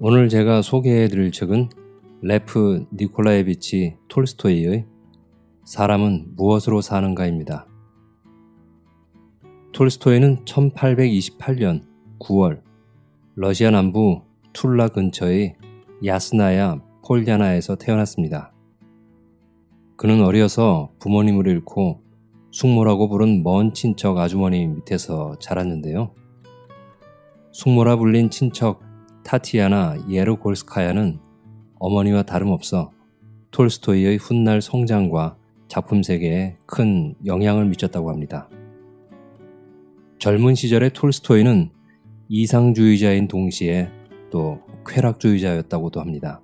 오늘 제가 소개해드릴 책은 레프 니콜라예비치 톨스토이의 사람은 무엇으로 사는가입니다. 톨스토이는 1828년 9월 러시아 남부 툴라 근처의 야스나야 폴야나에서 태어났습니다. 그는 어려서 부모님을 잃고 숙모라고 부른 먼 친척 아주머니 밑에서 자랐는데요. 숙모라 불린 친척 타티아나 예르골스카야는 어머니와 다름없어 톨스토이의 훗날 성장과 작품 세계에 큰 영향을 미쳤다고 합니다. 젊은 시절의 톨스토이는 이상주의자인 동시에 또 쾌락주의자였다고도 합니다.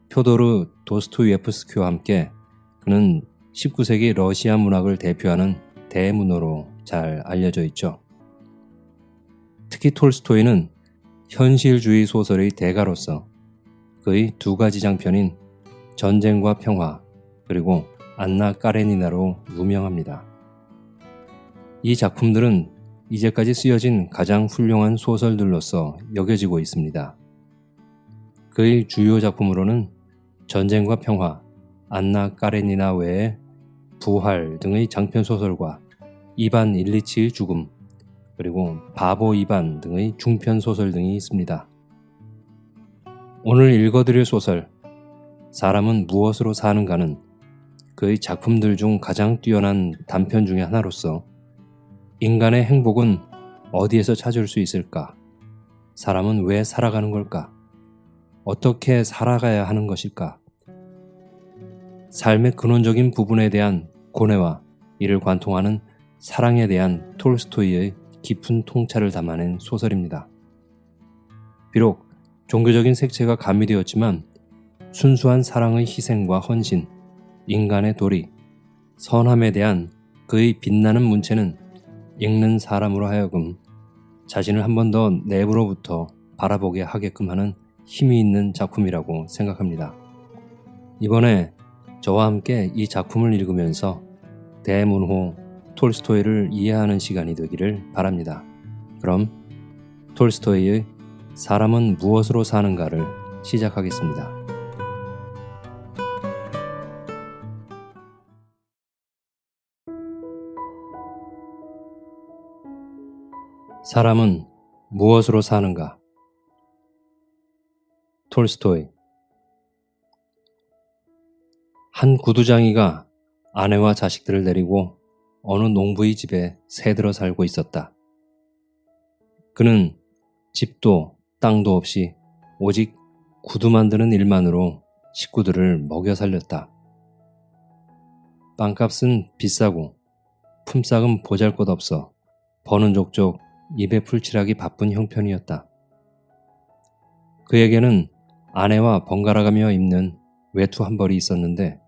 표도르 도스토예프스키와 함께 그는 19세기 러시아 문학을 대표하는 대문호로 잘 알려져 있죠. 특히 톨스토이는 현실주의 소설의 대가로서 그의 두 가지 장편인 전쟁과 평화 그리고 안나 까레니나로 유명합니다. 이 작품들은 이제까지 쓰여진 가장 훌륭한 소설들로서 여겨지고 있습니다. 그의 주요 작품으로는 전쟁과 평화, 안나 까레니나 외에 부활 등의 장편 소설과 이반 일리치의 죽음, 그리고 바보 이반 등의 중편 소설 등이 있습니다. 오늘 읽어드릴 소설 사람은 무엇으로 사는가는 그의 작품들 중 가장 뛰어난 단편 중의 하나로서 인간의 행복은 어디에서 찾을 수 있을까? 사람은 왜 살아가는 걸까? 어떻게 살아가야 하는 것일까? 삶의 근원적인 부분에 대한 고뇌와 이를 관통하는 사랑에 대한 톨스토이의 깊은 통찰을 담아낸 소설입니다. 비록 종교적인 색채가 가미되었지만 순수한 사랑의 희생과 헌신, 인간의 도리, 선함에 대한 그의 빛나는 문체는 읽는 사람으로 하여금 자신을 한 번 더 내부로부터 바라보게 하게끔 하는 힘이 있는 작품이라고 생각합니다. 이번에 저와 함께 이 작품을 읽으면서 대문호 톨스토이를 이해하는 시간이 되기를 바랍니다. 그럼 톨스토이의 사람은 무엇으로 사는가를 시작하겠습니다. 사람은 무엇으로 사는가? 톨스토이. 한 구두장이가 아내와 자식들을 데리고 어느 농부의 집에 새들어 살고 있었다. 그는 집도 땅도 없이 오직 구두 만드는 일만으로 식구들을 먹여 살렸다. 빵값은 비싸고 품삯은 보잘것없어 버는 족족 입에 풀칠하기 바쁜 형편이었다. 그에게는 아내와 번갈아가며 입는 외투 한 벌이 있었는데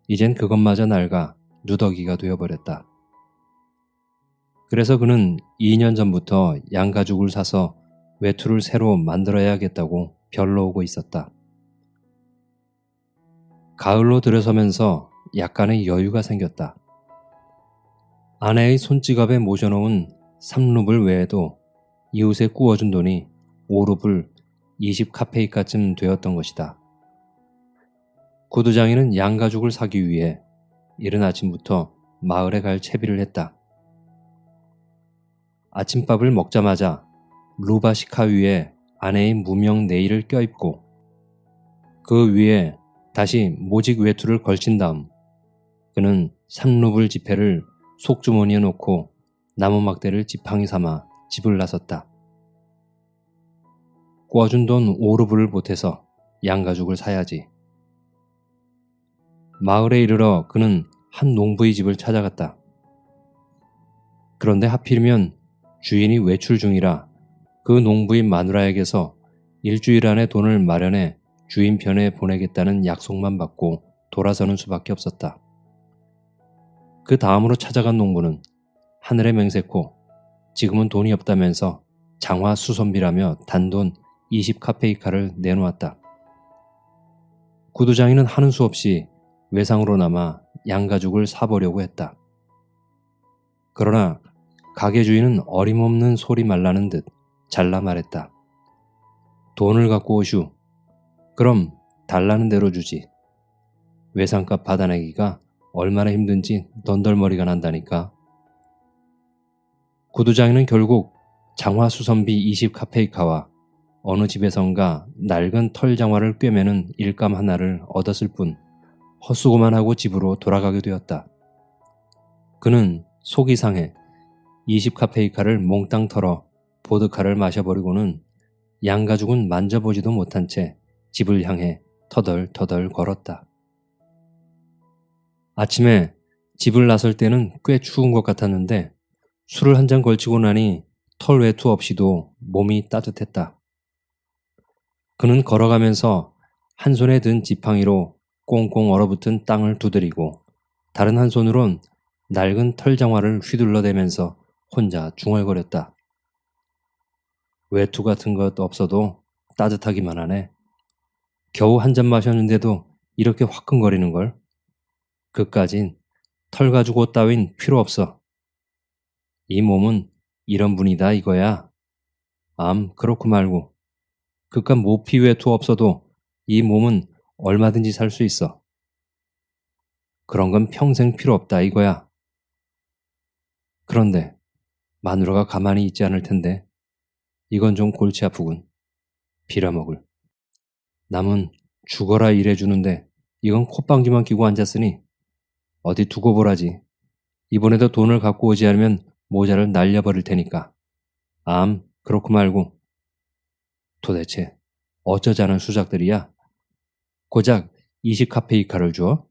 이젠 그것마저 낡아 누더기가 되어버렸다. 그래서 그는 2년 전부터 양가죽을 사서 외투를 새로 만들어야겠다고 별러오고 있었다. 가을로 들어서면서 약간의 여유가 생겼다. 아내의 손지갑에 모셔놓은 3루블 외에도 이웃에 구워준 돈이 5루블 20카페이카쯤 되었던 것이다. 구두장이는 양가죽을 사기 위해 이른 아침부터 마을에 갈 채비를 했다. 아침밥을 먹자마자 루바시카 위에 아내의 무명 네일을 껴입고 그 위에 다시 모직 외투를 걸친 다음 그는 3루블 지폐를 속주머니에 놓고 나무막대를 지팡이 삼아 집을 나섰다. 구워준 돈 5루블을 보태서 양가죽을 사야지. 마을에 이르러 그는 한 농부의 집을 찾아갔다. 그런데 하필이면 주인이 외출 중이라 그 농부의 마누라에게서 일주일 안에 돈을 마련해 주인 편에 보내겠다는 약속만 받고 돌아서는 수밖에 없었다. 그 다음으로 찾아간 농부는 하늘에 맹세코 지금은 돈이 없다면서 장화 수선비라며 단돈 20카페이카를 내놓았다. 구두장이는 하는 수 없이 외상으로나마 양가죽을 사보려고 했다. 그러나 가게 주인은 어림없는 소리 말라는 듯 잘라 말했다. 돈을 갖고 오슈. 그럼 달라는 대로 주지. 외상값 받아내기가 얼마나 힘든지 넌덜머리가 난다니까. 구두장이는 결국 장화수선비 20카페이카와 어느 집에선가 낡은 털장화를 꿰매는 일감 하나를 얻었을 뿐 헛수고만 하고 집으로 돌아가게 되었다. 그는 속이 상해 20카페이카를 몽땅 털어 보드카를 마셔버리고는 양가죽은 만져보지도 못한 채 집을 향해 터덜터덜 걸었다. 아침에 집을 나설 때는 꽤 추운 것 같았는데 술을 한 잔 걸치고 나니 털 외투 없이도 몸이 따뜻했다. 그는 걸어가면서 한 손에 든 지팡이로 꽁꽁 얼어붙은 땅을 두드리고 다른 한 손으론 낡은 털장화를 휘둘러대면서 혼자 중얼거렸다. 외투 같은 것 없어도 따뜻하기만 하네. 겨우 한 잔 마셨는데도 이렇게 화끈거리는걸. 그까진 털 가죽 옷 따윈 필요 없어. 이 몸은 이런 분이다 이거야. 그렇고 말고. 그깟 모피 외투 없어도 이 몸은 얼마든지 살 수 있어. 그런 건 평생 필요 없다 이거야. 그런데 마누라가 가만히 있지 않을 텐데 이건 좀 골치 아프군. 빌어먹을. 남은 죽어라 일해주는데 이건 콧방귀만 끼고 앉았으니 어디 두고 보라지. 이번에도 돈을 갖고 오지 않으면 모자를 날려버릴 테니까. 그렇고 말고. 도대체 어쩌자는 수작들이야? 고작 20카페이카를 줘?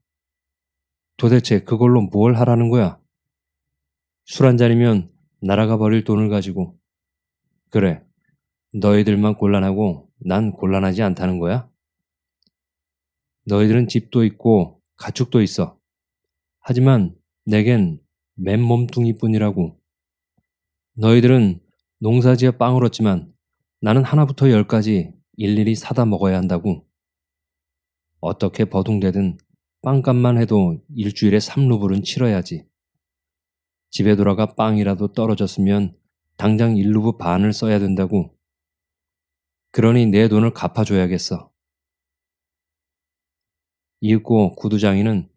도대체 그걸로 뭘 하라는 거야? 술 한 잔이면 날아가 버릴 돈을 가지고. 그래, 너희들만 곤란하고 난 곤란하지 않다는 거야? 너희들은 집도 있고 가축도 있어. 하지만 내겐 맨몸뚱이뿐이라고. 너희들은 농사지어 빵을 얻지만 나는 하나부터 열까지 일일이 사다 먹어야 한다고. 어떻게 버둥대든 빵값만 해도 일주일에 3루블은 치러야지. 집에 돌아가 빵이라도 떨어졌으면 당장 1루브 반을 써야 된다고. 그러니 내 돈을 갚아줘야겠어. 이윽고 구두장이는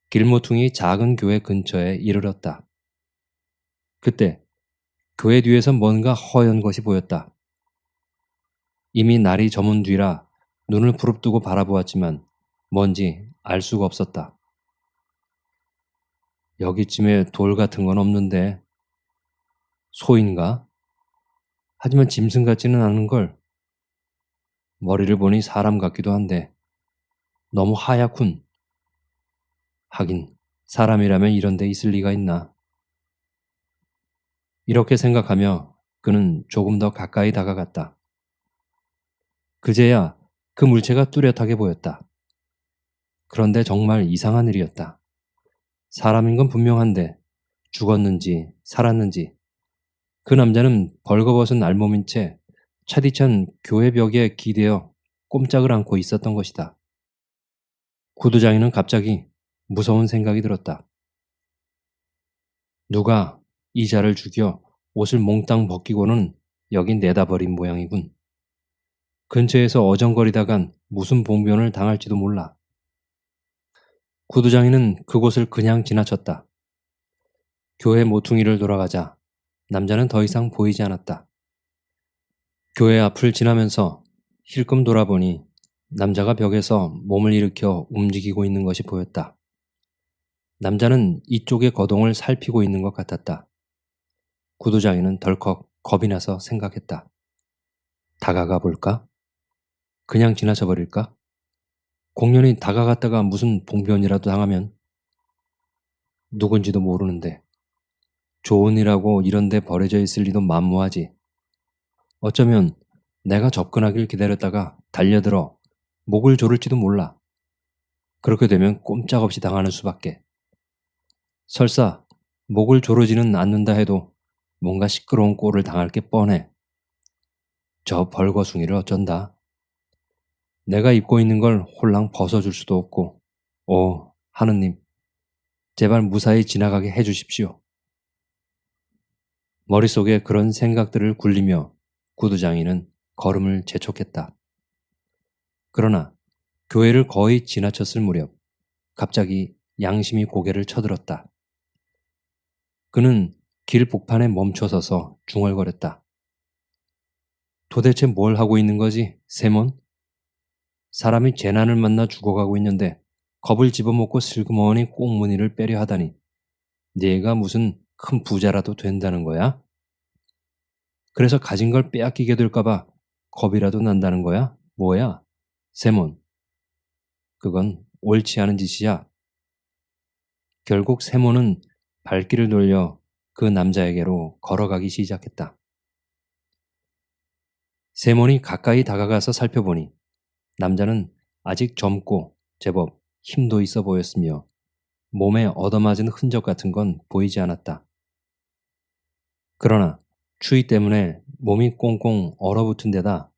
길모퉁이 작은 교회 근처에 이르렀다. 그때 교회 뒤에서 뭔가 허연 것이 보였다. 이미 날이 저문 뒤라 눈을 부릅뜨고 바라보았지만 뭔지 알 수가 없었다. 여기쯤에 돌 같은 건 없는데 소인가? 하지만 짐승 같지는 않은 걸. 머리를 보니 사람 같기도 한데 너무 하얗군. 하긴 사람이라면 이런 데 있을 리가 있나. 이렇게 생각하며 그는 조금 더 가까이 다가갔다. 그제야 그 물체가 뚜렷하게 보였다. 그런데 정말 이상한 일이었다. 사람인 건 분명한데 죽었는지 살았는지 그 남자는 벌거벗은 알몸인 채 차디찬 교회 벽에 기대어 꼼짝을 않고 있었던 것이다. 구두장이는 갑자기 무서운 생각이 들었다. 누가 이자를 죽여 옷을 몽땅 벗기고는 여기 내다 버린 모양이군. 근처에서 어정거리다간 무슨 봉변을 당할지도 몰라. 구두장이는 그곳을 그냥 지나쳤다. 교회 모퉁이를 돌아가자 남자는 더 이상 보이지 않았다. 교회 앞을 지나면서 힐끔 돌아보니 남자가 벽에서 몸을 일으켜 움직이고 있는 것이 보였다. 남자는 이쪽의 거동을 살피고 있는 것 같았다. 구두장이는 덜컥 겁이 나서 생각했다. 다가가 볼까? 그냥 지나쳐 버릴까? 공연히 다가갔다가 무슨 봉변이라도 당하면? 누군지도 모르는데 좋은 일하고 이런 데 버려져 있을 리도 만무하지. 어쩌면 내가 접근하길 기다렸다가 달려들어 목을 조를지도 몰라. 그렇게 되면 꼼짝없이 당하는 수밖에. 설사 목을 조르지는 않는다 해도 뭔가 시끄러운 꼴을 당할 게 뻔해. 저 벌거숭이를 어쩐다. 내가 입고 있는 걸 홀랑 벗어줄 수도 없고. 오, 하느님, 제발 무사히 지나가게 해주십시오. 머릿속에 그런 생각들을 굴리며 구두장이는 걸음을 재촉했다. 그러나 교회를 거의 지나쳤을 무렵 갑자기 양심이 고개를 쳐들었다. 그는 길 복판에 멈춰서서 중얼거렸다. 도대체 뭘 하고 있는 거지, 세몬? 사람이 재난을 만나 죽어가고 있는데 겁을 집어먹고 슬그머니 꽁무니를 빼려 하다니 네가 무슨 큰 부자라도 된다는 거야? 그래서 가진 걸 빼앗기게 될까봐 겁이라도 난다는 거야? 뭐야? 세몬, 그건 옳지 않은 짓이야. 결국 세몬은 발길을 돌려 그 남자에게로 걸어가기 시작했다. 세몬이 가까이 다가가서 살펴보니 남자는 아직 젊고 제법 힘도 있어 보였으며 몸에 얻어맞은 흔적 같은 건 보이지 않았다. 그러나 추위 때문에 몸이 꽁꽁 얼어붙은 데다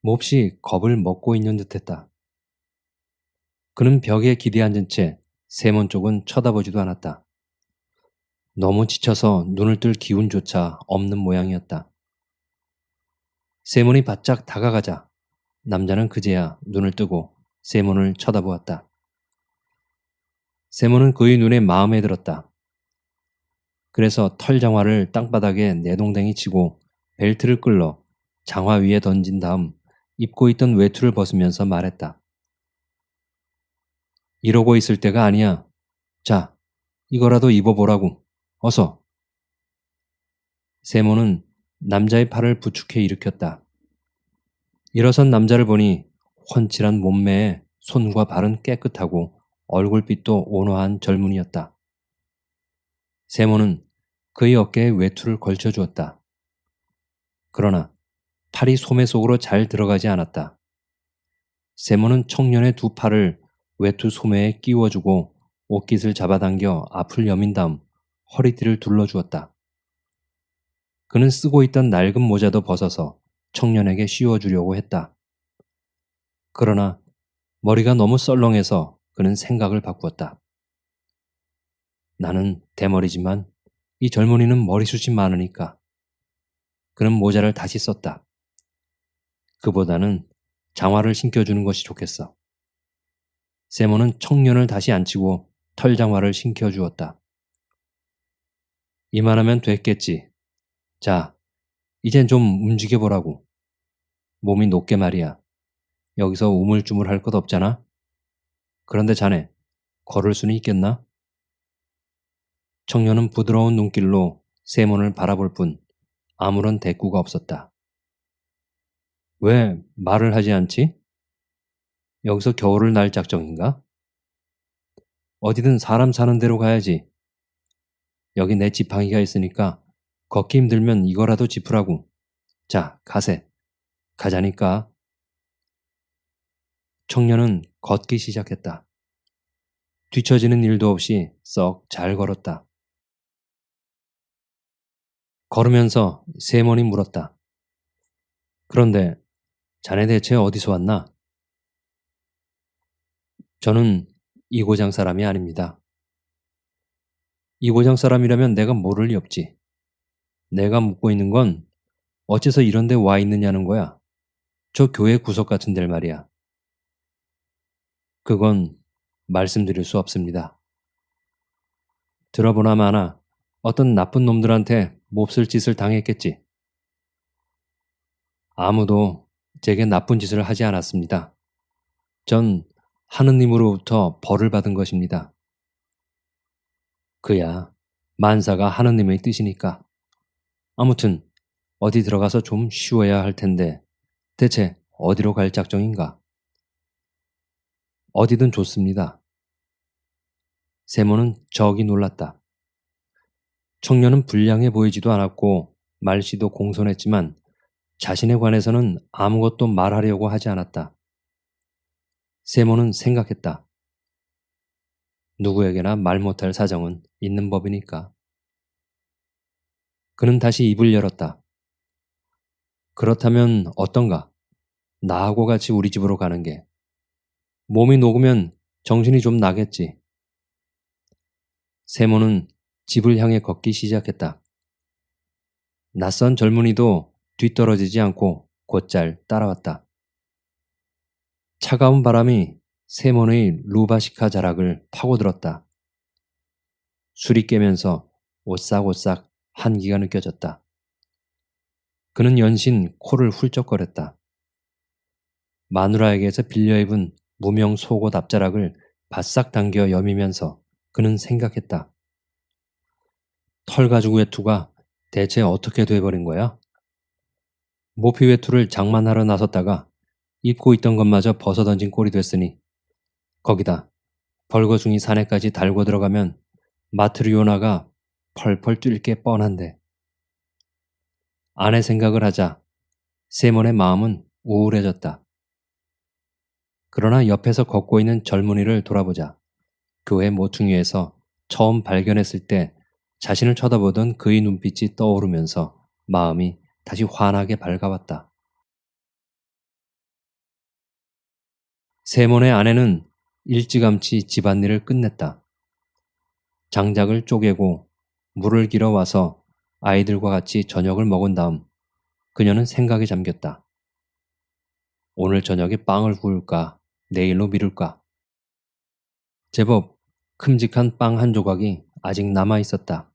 몹시 겁을 먹고 있는 듯했다. 그는 벽에 기대앉은 채 세몬 쪽은 쳐다보지도 않았다. 너무 지쳐서 눈을 뜰 기운조차 없는 모양이었다. 세몬이 바짝 다가가자 남자는 그제야 눈을 뜨고 세몬을 쳐다보았다. 세몬은 그의 눈에 마음에 들었다. 그래서 털 장화를 땅바닥에 내동댕이 치고 벨트를 끌러 장화 위에 던진 다음 입고 있던 외투를 벗으면서 말했다. 이러고 있을 때가 아니야. 자, 이거라도 입어보라고. 어서. 세모는 남자의 팔을 부축해 일으켰다. 일어선 남자를 보니 훤칠한 몸매에 손과 발은 깨끗하고 얼굴빛도 온화한 젊은이였다. 세모는 그의 어깨에 외투를 걸쳐주었다. 그러나 팔이 소매 속으로 잘 들어가지 않았다. 세모는 청년의 두 팔을 외투 소매에 끼워주고 옷깃을 잡아당겨 앞을 여민 다음 허리띠를 둘러주었다. 그는 쓰고 있던 낡은 모자도 벗어서 청년에게 씌워주려고 했다. 그러나 머리가 너무 썰렁해서 그는 생각을 바꾸었다. 나는 대머리지만 이 젊은이는 머리숱이 많으니까. 그는 모자를 다시 썼다. 그보다는 장화를 신겨주는 것이 좋겠어. 세모는 청년을 다시 앉히고 털장화를 신겨주었다. 이만하면 됐겠지. 자, 이젠 좀 움직여보라고. 몸이 높게 말이야. 여기서 우물쭈물할 것 없잖아. 그런데 자네, 걸을 수는 있겠나? 청년은 부드러운 눈길로 세몬을 바라볼 뿐 아무런 대꾸가 없었다. 왜 말을 하지 않지? 여기서 겨울을 날 작정인가? 어디든 사람 사는 데로 가야지. 여기 내 지팡이가 있으니까 걷기 힘들면 이거라도 짚으라고. 자, 가세. 가자니까. 청년은 걷기 시작했다. 뒤처지는 일도 없이 썩 잘 걸었다. 걸으면서 세몬이 물었다. 그런데 자네 대체 어디서 왔나? 저는 이 고장 사람이 아닙니다. 이 고장 사람이라면 내가 모를 리 없지. 내가 묻고 있는 건 어째서 이런 데 와 있느냐는 거야. 저 교회 구석 같은 데를 말이야. 그건 말씀드릴 수 없습니다. 들어보나 마나 어떤 나쁜 놈들한테 몹쓸 짓을 당했겠지. 아무도 제게 나쁜 짓을 하지 않았습니다. 전 하느님으로부터 벌을 받은 것입니다. 그야 만사가 하느님의 뜻이니까. 아무튼 어디 들어가서 좀 쉬어야 할 텐데 대체 어디로 갈 작정인가? 어디든 좋습니다. 세모는 저기 놀랐다. 청년은 불량해 보이지도 않았고 말씨도 공손했지만 자신에 관해서는 아무것도 말하려고 하지 않았다. 세모는 생각했다. 누구에게나 말 못할 사정은 있는 법이니까. 그는 다시 입을 열었다. 그렇다면 어떤가? 나하고 같이 우리 집으로 가는 게. 몸이 녹으면 정신이 좀 나겠지. 세모는 집을 향해 걷기 시작했다. 낯선 젊은이도 뒤떨어지지 않고 곧잘 따라왔다. 차가운 바람이 세몬의 루바시카 자락을 파고들었다. 술이 깨면서 오싹오싹 한기가 느껴졌다. 그는 연신 코를 훌쩍거렸다. 마누라에게서 빌려 입은 무명 속옷 앞자락을 바싹 당겨 여미면서 그는 생각했다. 털가죽 외투가 대체 어떻게 돼버린 거야? 모피 외투를 장만하러 나섰다가 입고 있던 것마저 벗어던진 꼴이 됐으니 거기다 벌거숭이 사내까지 달고 들어가면 마트리오나가 펄펄 뛸 게 뻔한데. 아내 생각을 하자 세몬의 마음은 우울해졌다. 그러나 옆에서 걷고 있는 젊은이를 돌아보자 그의 모퉁이에서 처음 발견했을 때 자신을 쳐다보던 그의 눈빛이 떠오르면서 마음이 다시 환하게 밝아왔다. 세몬의 아내는 일찌감치 집안일을 끝냈다. 장작을 쪼개고 물을 길어 와서 아이들과 같이 저녁을 먹은 다음 그녀는 생각에 잠겼다. 오늘 저녁에 빵을 구울까, 내일로 미룰까. 제법 큼직한 빵 한 조각이 아직 남아 있었다.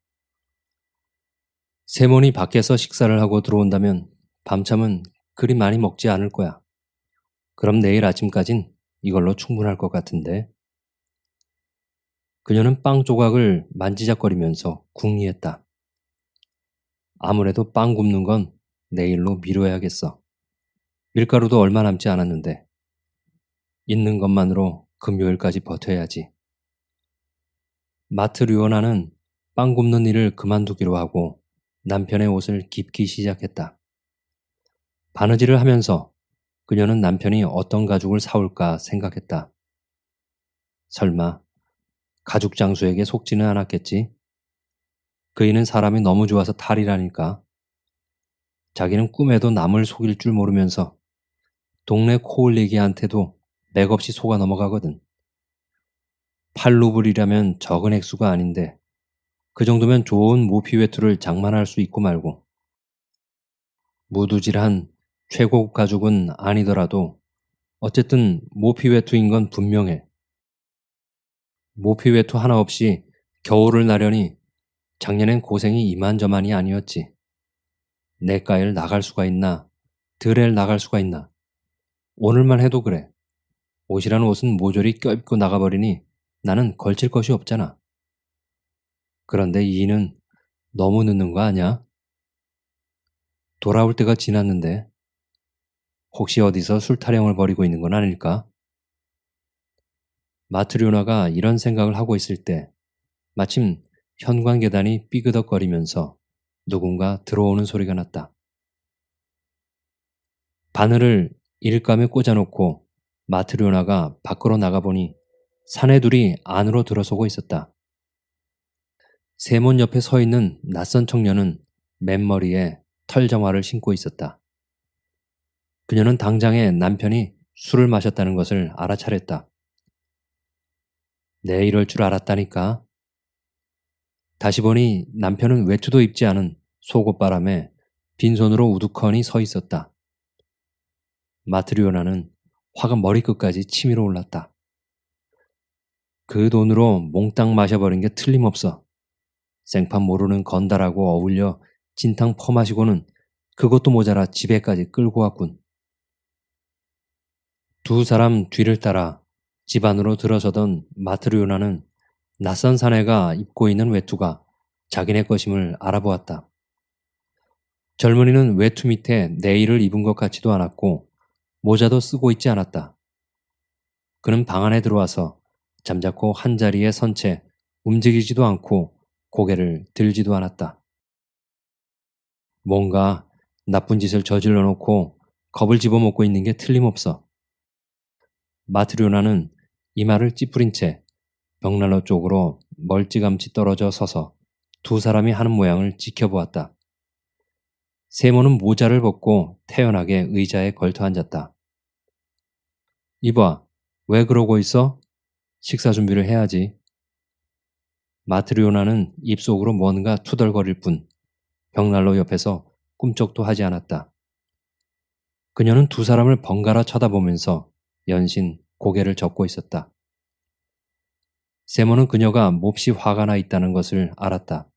세몬이 밖에서 식사를 하고 들어온다면 밤참은 그리 많이 먹지 않을 거야. 그럼 내일 아침까진 이걸로 충분할 것 같은데. 그녀는 빵 조각을 만지작거리면서 궁리했다. 아무래도 빵 굽는 건 내일로 미뤄야겠어. 밀가루도 얼마 남지 않았는데 있는 것만으로 금요일까지 버텨야지. 마트류오나는 빵 굽는 일을 그만두기로 하고 남편의 옷을 깁기 시작했다. 바느질을 하면서 그녀는 남편이 어떤 가죽을 사올까 생각했다. 설마 가죽 장수에게 속지는 않았겠지? 그이는 사람이 너무 좋아서 탈이라니까. 자기는 꿈에도 남을 속일 줄 모르면서 동네 코올리기한테도 맥없이 속아 넘어가거든. 8루블이라면 적은 액수가 아닌데 그 정도면 좋은 모피 외투를 장만할 수 있고 말고. 무두질한 최고급 가죽은 아니더라도 어쨌든 모피 외투인 건 분명해. 모피 외투 하나 없이 겨울을 나려니 작년엔 고생이 이만저만이 아니었지. 내과일 나갈 수가 있나, 드렐 나갈 수가 있나. 오늘만 해도 그래. 옷이란 옷은 모조리 껴입고 나가버리니 나는 걸칠 것이 없잖아. 그런데 이는 너무 늦는 거 아냐? 돌아올 때가 지났는데 혹시 어디서 술 타령을 벌이고 있는 건 아닐까? 마트리오나가 이런 생각을 하고 있을 때 마침 현관 계단이 삐그덕거리면서 누군가 들어오는 소리가 났다. 바늘을 일감에 꽂아놓고 마트리오나가 밖으로 나가보니 사내 둘이 안으로 들어서고 있었다. 세문 옆에 서 있는 낯선 청년은 맨머리에 털정화를 신고 있었다. 그녀는 당장에 남편이 술을 마셨다는 것을 알아차렸다. 내 이럴 줄 알았다니까. 다시 보니 남편은 외투도 입지 않은 속옷바람에 빈손으로 우두커니 서 있었다. 마트리오나는 화가 머리끝까지 치밀어 올랐다. 그 돈으로 몽땅 마셔버린 게 틀림없어. 생판 모르는 건달하고 어울려 진탕 퍼마시고는 그것도 모자라 집에까지 끌고 왔군. 두 사람 뒤를 따라 집 안으로 들어서던 마트리오나는 낯선 사내가 입고 있는 외투가 자기네 것임을 알아보았다. 젊은이는 외투 밑에 내일을 입은 것 같지도 않았고 모자도 쓰고 있지 않았다. 그는 방 안에 들어와서 잠자코 한자리에 선 채 움직이지도 않고 고개를 들지도 않았다. 뭔가 나쁜 짓을 저질러 놓고 겁을 집어먹고 있는 게 틀림없어. 마트리오나는 이마를 찌푸린 채 벽난로 쪽으로 멀찌감치 떨어져 서서 두 사람이 하는 모양을 지켜보았다. 세모는 모자를 벗고 태연하게 의자에 걸터 앉았다. 이봐, 왜 그러고 있어? 식사 준비를 해야지. 마트리오나는 입속으로 뭔가 투덜거릴 뿐 벽난로 옆에서 꿈쩍도 하지 않았다. 그녀는 두 사람을 번갈아 쳐다보면서 연신 고개를 젓고 있었다. 세모는 그녀가 몹시 화가 나 있다는 것을 알았다.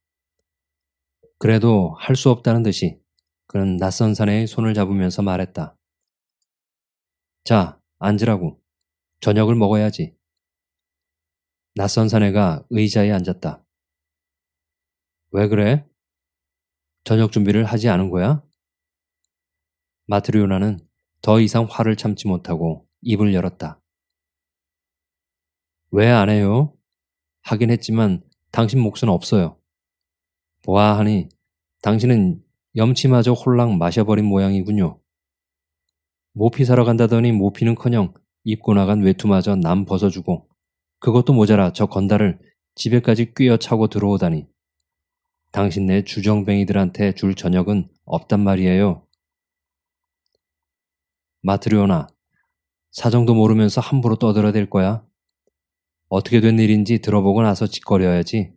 그래도 할 수 없다는 듯이 그는 낯선 사내의 손을 잡으면서 말했다. 자, 앉으라고. 저녁을 먹어야지. 낯선 사내가 의자에 앉았다. 왜 그래? 저녁 준비를 하지 않은 거야? 마트리오나는 더 이상 화를 참지 못하고 입을 열었다. 왜 안 해요? 하긴 했지만 당신 몫은 없어요. 보아하니 당신은 염치마저 홀랑 마셔버린 모양이군요. 모피 사러 간다더니 모피는커녕 입고 나간 외투마저 남 벗어주고 그것도 모자라 저 건달을 집에까지 꿰어차고 들어오다니. 당신네 주정뱅이들한테 줄 저녁은 없단 말이에요. 마트리오나, 사정도 모르면서 함부로 떠들어댈 거야? 어떻게 된 일인지 들어보고 나서 짓거려야지.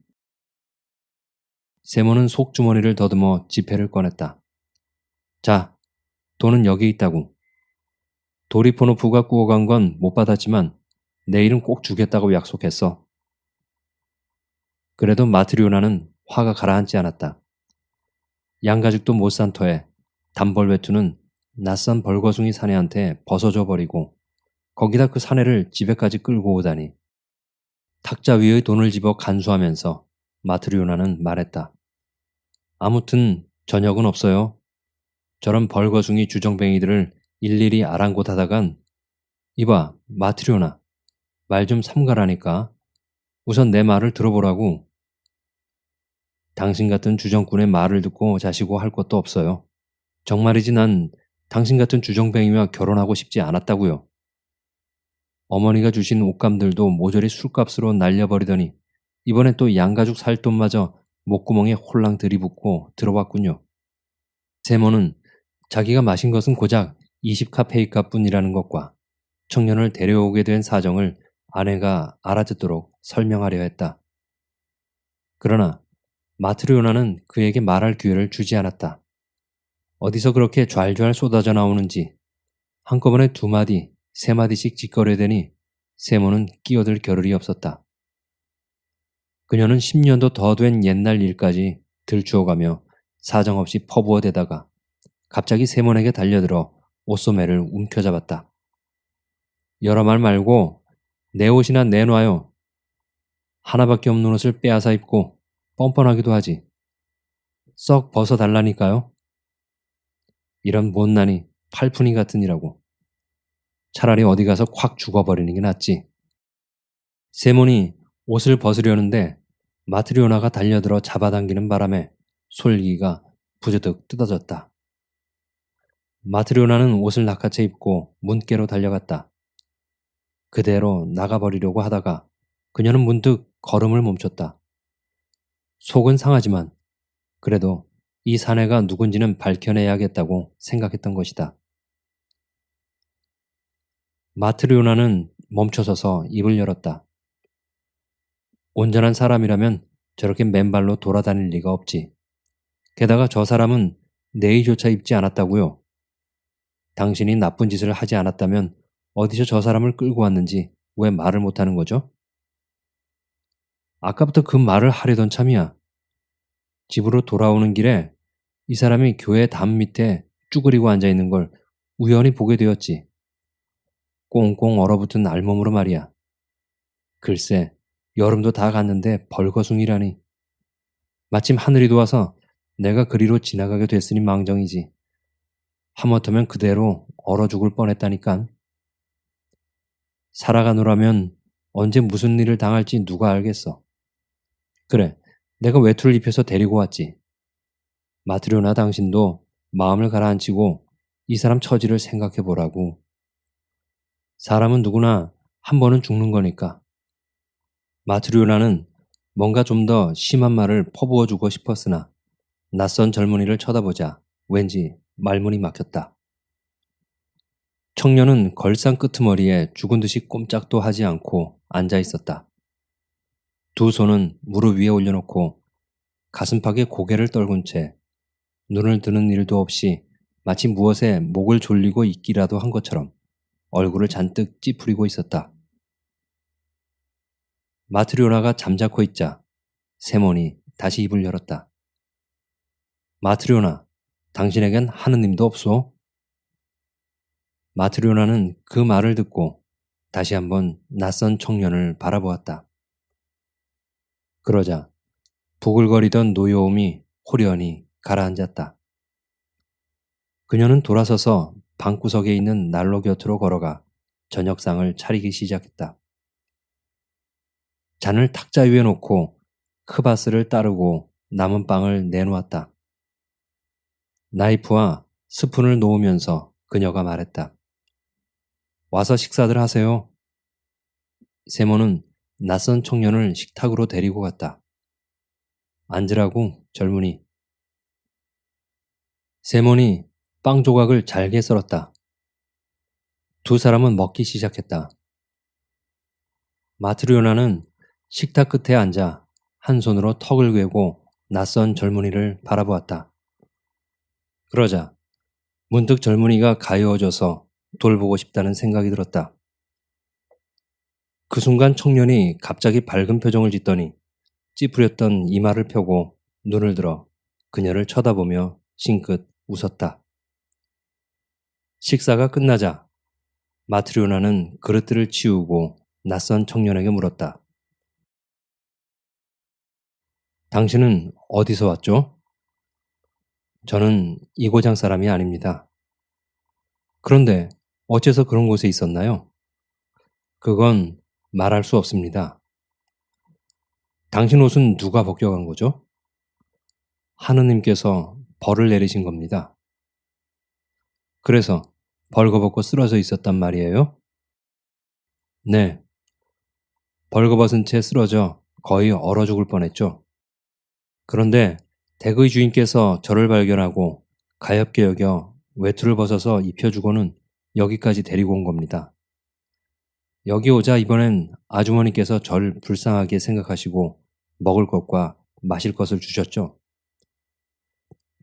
세모는 속주머니를 더듬어 지폐를 꺼냈다. 자, 돈은 여기 있다고. 도리포노프가 구워간 건 못 받았지만 내일은 꼭 주겠다고 약속했어. 그래도 마트리오나는 화가 가라앉지 않았다. 양가죽도 못 산 터에 단벌 외투는 낯선 벌거숭이 사내한테 벗어줘 버리고 거기다 그 사내를 집에까지 끌고 오다니. 탁자 위의 돈을 집어 간수하면서 마트리오나는 말했다. 아무튼 저녁은 없어요. 저런 벌거숭이 주정뱅이들을 일일이 아랑곳하다간 이봐 마트리오나 말 좀 삼가라니까. 우선 내 말을 들어보라고. 당신 같은 주정꾼의 말을 듣고 자시고 할 것도 없어요. 정말이지 난 당신 같은 주정뱅이와 결혼하고 싶지 않았다고요. 어머니가 주신 옷감들도 모조리 술값으로 날려버리더니 이번엔 또 양가죽 살 돈마저 목구멍에 홀랑 들이붓고 들어왔군요. 세모는 자기가 마신 것은 고작 20카페이카 뿐이라는 것과 청년을 데려오게 된 사정을 아내가 알아듣도록 설명하려 했다. 그러나 마트리오나는 그에게 말할 기회를 주지 않았다. 어디서 그렇게 좔좔 쏟아져 나오는지 한꺼번에 2마디, 3마디씩 짓거려대니 세모는 끼어들 겨를이 없었다. 그녀는 10년도 더 된 옛날 일까지 들추어가며 사정없이 퍼부어대다가 갑자기 세몬에게 달려들어 옷소매를 움켜잡았다. 여러 말 말고 내 옷이나 내놔요. 하나밖에 없는 옷을 빼앗아 입고 뻔뻔하기도 하지. 썩 벗어달라니까요. 이런 못난이 팔푼이 같으니라고. 차라리 어디 가서 콱 죽어버리는 게 낫지. 세몬이 옷을 벗으려는데 마트리오나가 달려들어 잡아당기는 바람에 솔기가 부저득 뜯어졌다. 마트리오나는 옷을 낚아채 입고 문께로 달려갔다. 그대로 나가버리려고 하다가 그녀는 문득 걸음을 멈췄다. 속은 상하지만 그래도 이 사내가 누군지는 밝혀내야겠다고 생각했던 것이다. 마트리오나는 멈춰서서 입을 열었다. 온전한 사람이라면 저렇게 맨발로 돌아다닐 리가 없지. 게다가 저 사람은 내의조차 입지 않았다고요. 당신이 나쁜 짓을 하지 않았다면 어디서 저 사람을 끌고 왔는지 왜 말을 못하는 거죠? 아까부터 그 말을 하려던 참이야. 집으로 돌아오는 길에 이 사람이 교회 담 밑에 쭈그리고 앉아있는 걸 우연히 보게 되었지. 꽁꽁 얼어붙은 알몸으로 말이야. 글쎄, 여름도 다 갔는데 벌거숭이라니. 마침 하늘이 도와서 내가 그리로 지나가게 됐으니 망정이지. 하마터면 그대로 얼어 죽을 뻔했다니깐. 살아가노라면 언제 무슨 일을 당할지 누가 알겠어. 그래, 내가 외투를 입혀서 데리고 왔지. 마트리오나 당신도 마음을 가라앉히고 이 사람 처지를 생각해 보라고. 사람은 누구나 한 번은 죽는 거니까. 마트리오나는 뭔가 좀 더 심한 말을 퍼부어 주고 싶었으나 낯선 젊은이를 쳐다보자 왠지 말문이 막혔다. 청년은 걸상 끄트머리에 죽은 듯이 꼼짝도 하지 않고 앉아 있었다. 두 손은 무릎 위에 올려놓고 가슴팍에 고개를 떨군 채 눈을 드는 일도 없이 마치 무엇에 목을 졸리고 있기라도 한 것처럼 얼굴을 잔뜩 찌푸리고 있었다. 마트리오나가 잠자코 있자 세몬이 다시 입을 열었다. 마트리오나, 당신에겐 하느님도 없소? 마트리오나는 그 말을 듣고 다시 한번 낯선 청년을 바라보았다. 그러자 부글거리던 노여움이 호련히 가라앉았다. 그녀는 돌아서서 방구석에 있는 난로 곁으로 걸어가 저녁상을 차리기 시작했다. 잔을 탁자 위에 놓고 크바스를 따르고 남은 빵을 내놓았다. 나이프와 스푼을 놓으면서 그녀가 말했다. 와서 식사들 하세요. 세모는 낯선 청년을 식탁으로 데리고 갔다. 앉으라고 젊은이. 세몬이 빵 조각을 잘게 썰었다. 두 사람은 먹기 시작했다. 마트리오나는 식탁 끝에 앉아 한 손으로 턱을 괴고 낯선 젊은이를 바라보았다. 그러자 문득 젊은이가 가여워져서 돌보고 싶다는 생각이 들었다. 그 순간 청년이 갑자기 밝은 표정을 짓더니 찌푸렸던 이마를 펴고 눈을 들어 그녀를 쳐다보며 싱긋 웃었다. 식사가 끝나자 마트리오나는 그릇들을 치우고 낯선 청년에게 물었다. 당신은 어디서 왔죠? 저는 이 고장 사람이 아닙니다. 그런데 어째서 그런 곳에 있었나요? 그건 말할 수 없습니다. 당신 옷은 누가 벗겨간 거죠? 하느님께서 벌을 내리신 겁니다. 그래서 벌거벗고 쓰러져 있었단 말이에요? 네. 벌거벗은 채 쓰러져 거의 얼어 죽을 뻔했죠. 그런데 댁의 주인께서 저를 발견하고 가엾게 여겨 외투를 벗어서 입혀주고는 여기까지 데리고 온 겁니다. 여기 오자 이번엔 아주머니께서 절 불쌍하게 생각하시고 먹을 것과 마실 것을 주셨죠.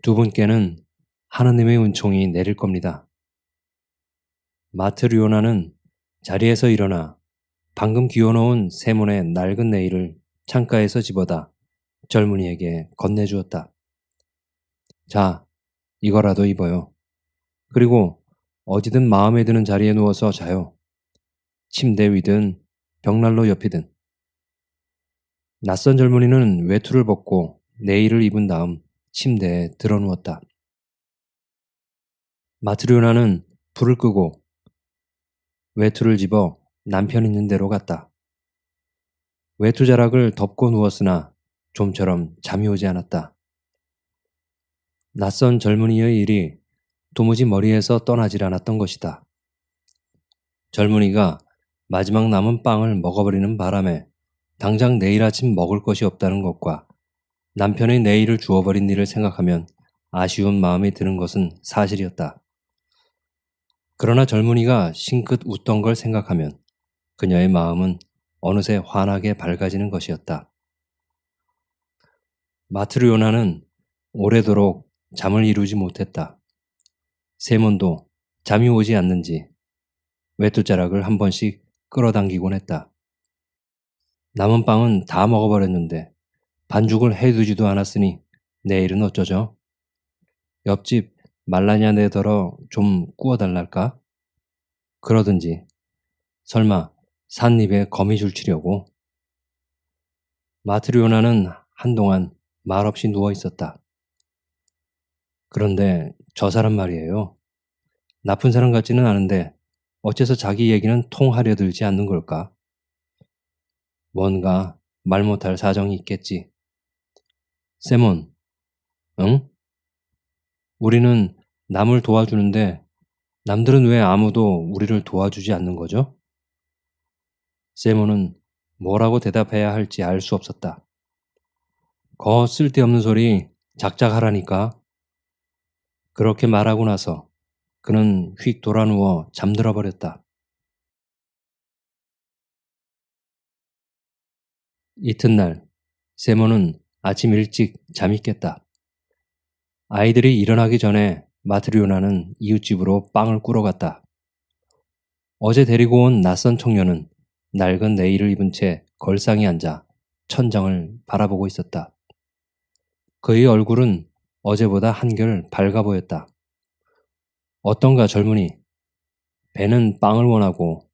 두 분께는 하느님의 은총이 내릴 겁니다. 마트리오나는 자리에서 일어나 방금 기어놓은 세몬의 낡은 네일을 창가에서 집어다 젊은이에게 건네주었다. 자, 이거라도 입어요. 그리고 어디든 마음에 드는 자리에 누워서 자요. 침대 위든 벽난로 옆이든. 낯선 젊은이는 외투를 벗고 네일을 입은 다음 침대에 드러누웠다. 마트리오나는 불을 끄고 외투를 집어 남편 있는 데로 갔다. 외투 자락을 덮고 누웠으나 좀처럼 잠이 오지 않았다. 낯선 젊은이의 일이 도무지 머리에서 떠나질 않았던 것이다. 젊은이가 마지막 남은 빵을 먹어버리는 바람에 당장 내일 아침 먹을 것이 없다는 것과 남편의 내일을 주워버린 일을 생각하면 아쉬운 마음이 드는 것은 사실이었다. 그러나 젊은이가 싱긋 웃던 걸 생각하면 그녀의 마음은 어느새 환하게 밝아지는 것이었다. 마트리오나는 오래도록 잠을 이루지 못했다. 세몬도 잠이 오지 않는지 외투자락을 한 번씩 끌어당기곤 했다. 남은 빵은 다 먹어버렸는데 반죽을 해두지도 않았으니 내일은 어쩌죠? 옆집 말라냐 내더러 좀 구워달랄까? 그러든지 설마 삿입에 거미줄 치려고? 마트리오나는 한동안 말없이 누워 있었다. 그런데 저 사람 말이에요. 나쁜 사람 같지는 않은데 어째서 자기 얘기는 통하려 들지 않는 걸까? 뭔가 말 못할 사정이 있겠지. 세몬, 응? 우리는 남을 도와주는데 남들은 왜 아무도 우리를 도와주지 않는 거죠? 세몬은 뭐라고 대답해야 할지 알 수 없었다. 거 쓸데없는 소리 작작 하라니까. 그렇게 말하고 나서 그는 휙 돌아누워 잠들어 버렸다. 이튿날 세몬은 아침 일찍 잠이 깼다. 아이들이 일어나기 전에 마트리오나는 이웃집으로 빵을 꾸러 갔다. 어제 데리고 온 낯선 청년은 낡은 내의를 입은 채 걸상에 앉아 천장을 바라보고 있었다. 그의 얼굴은 어제보다 한결 밝아 보였다. 어떤가 젊은이, 배는 빵을 원하고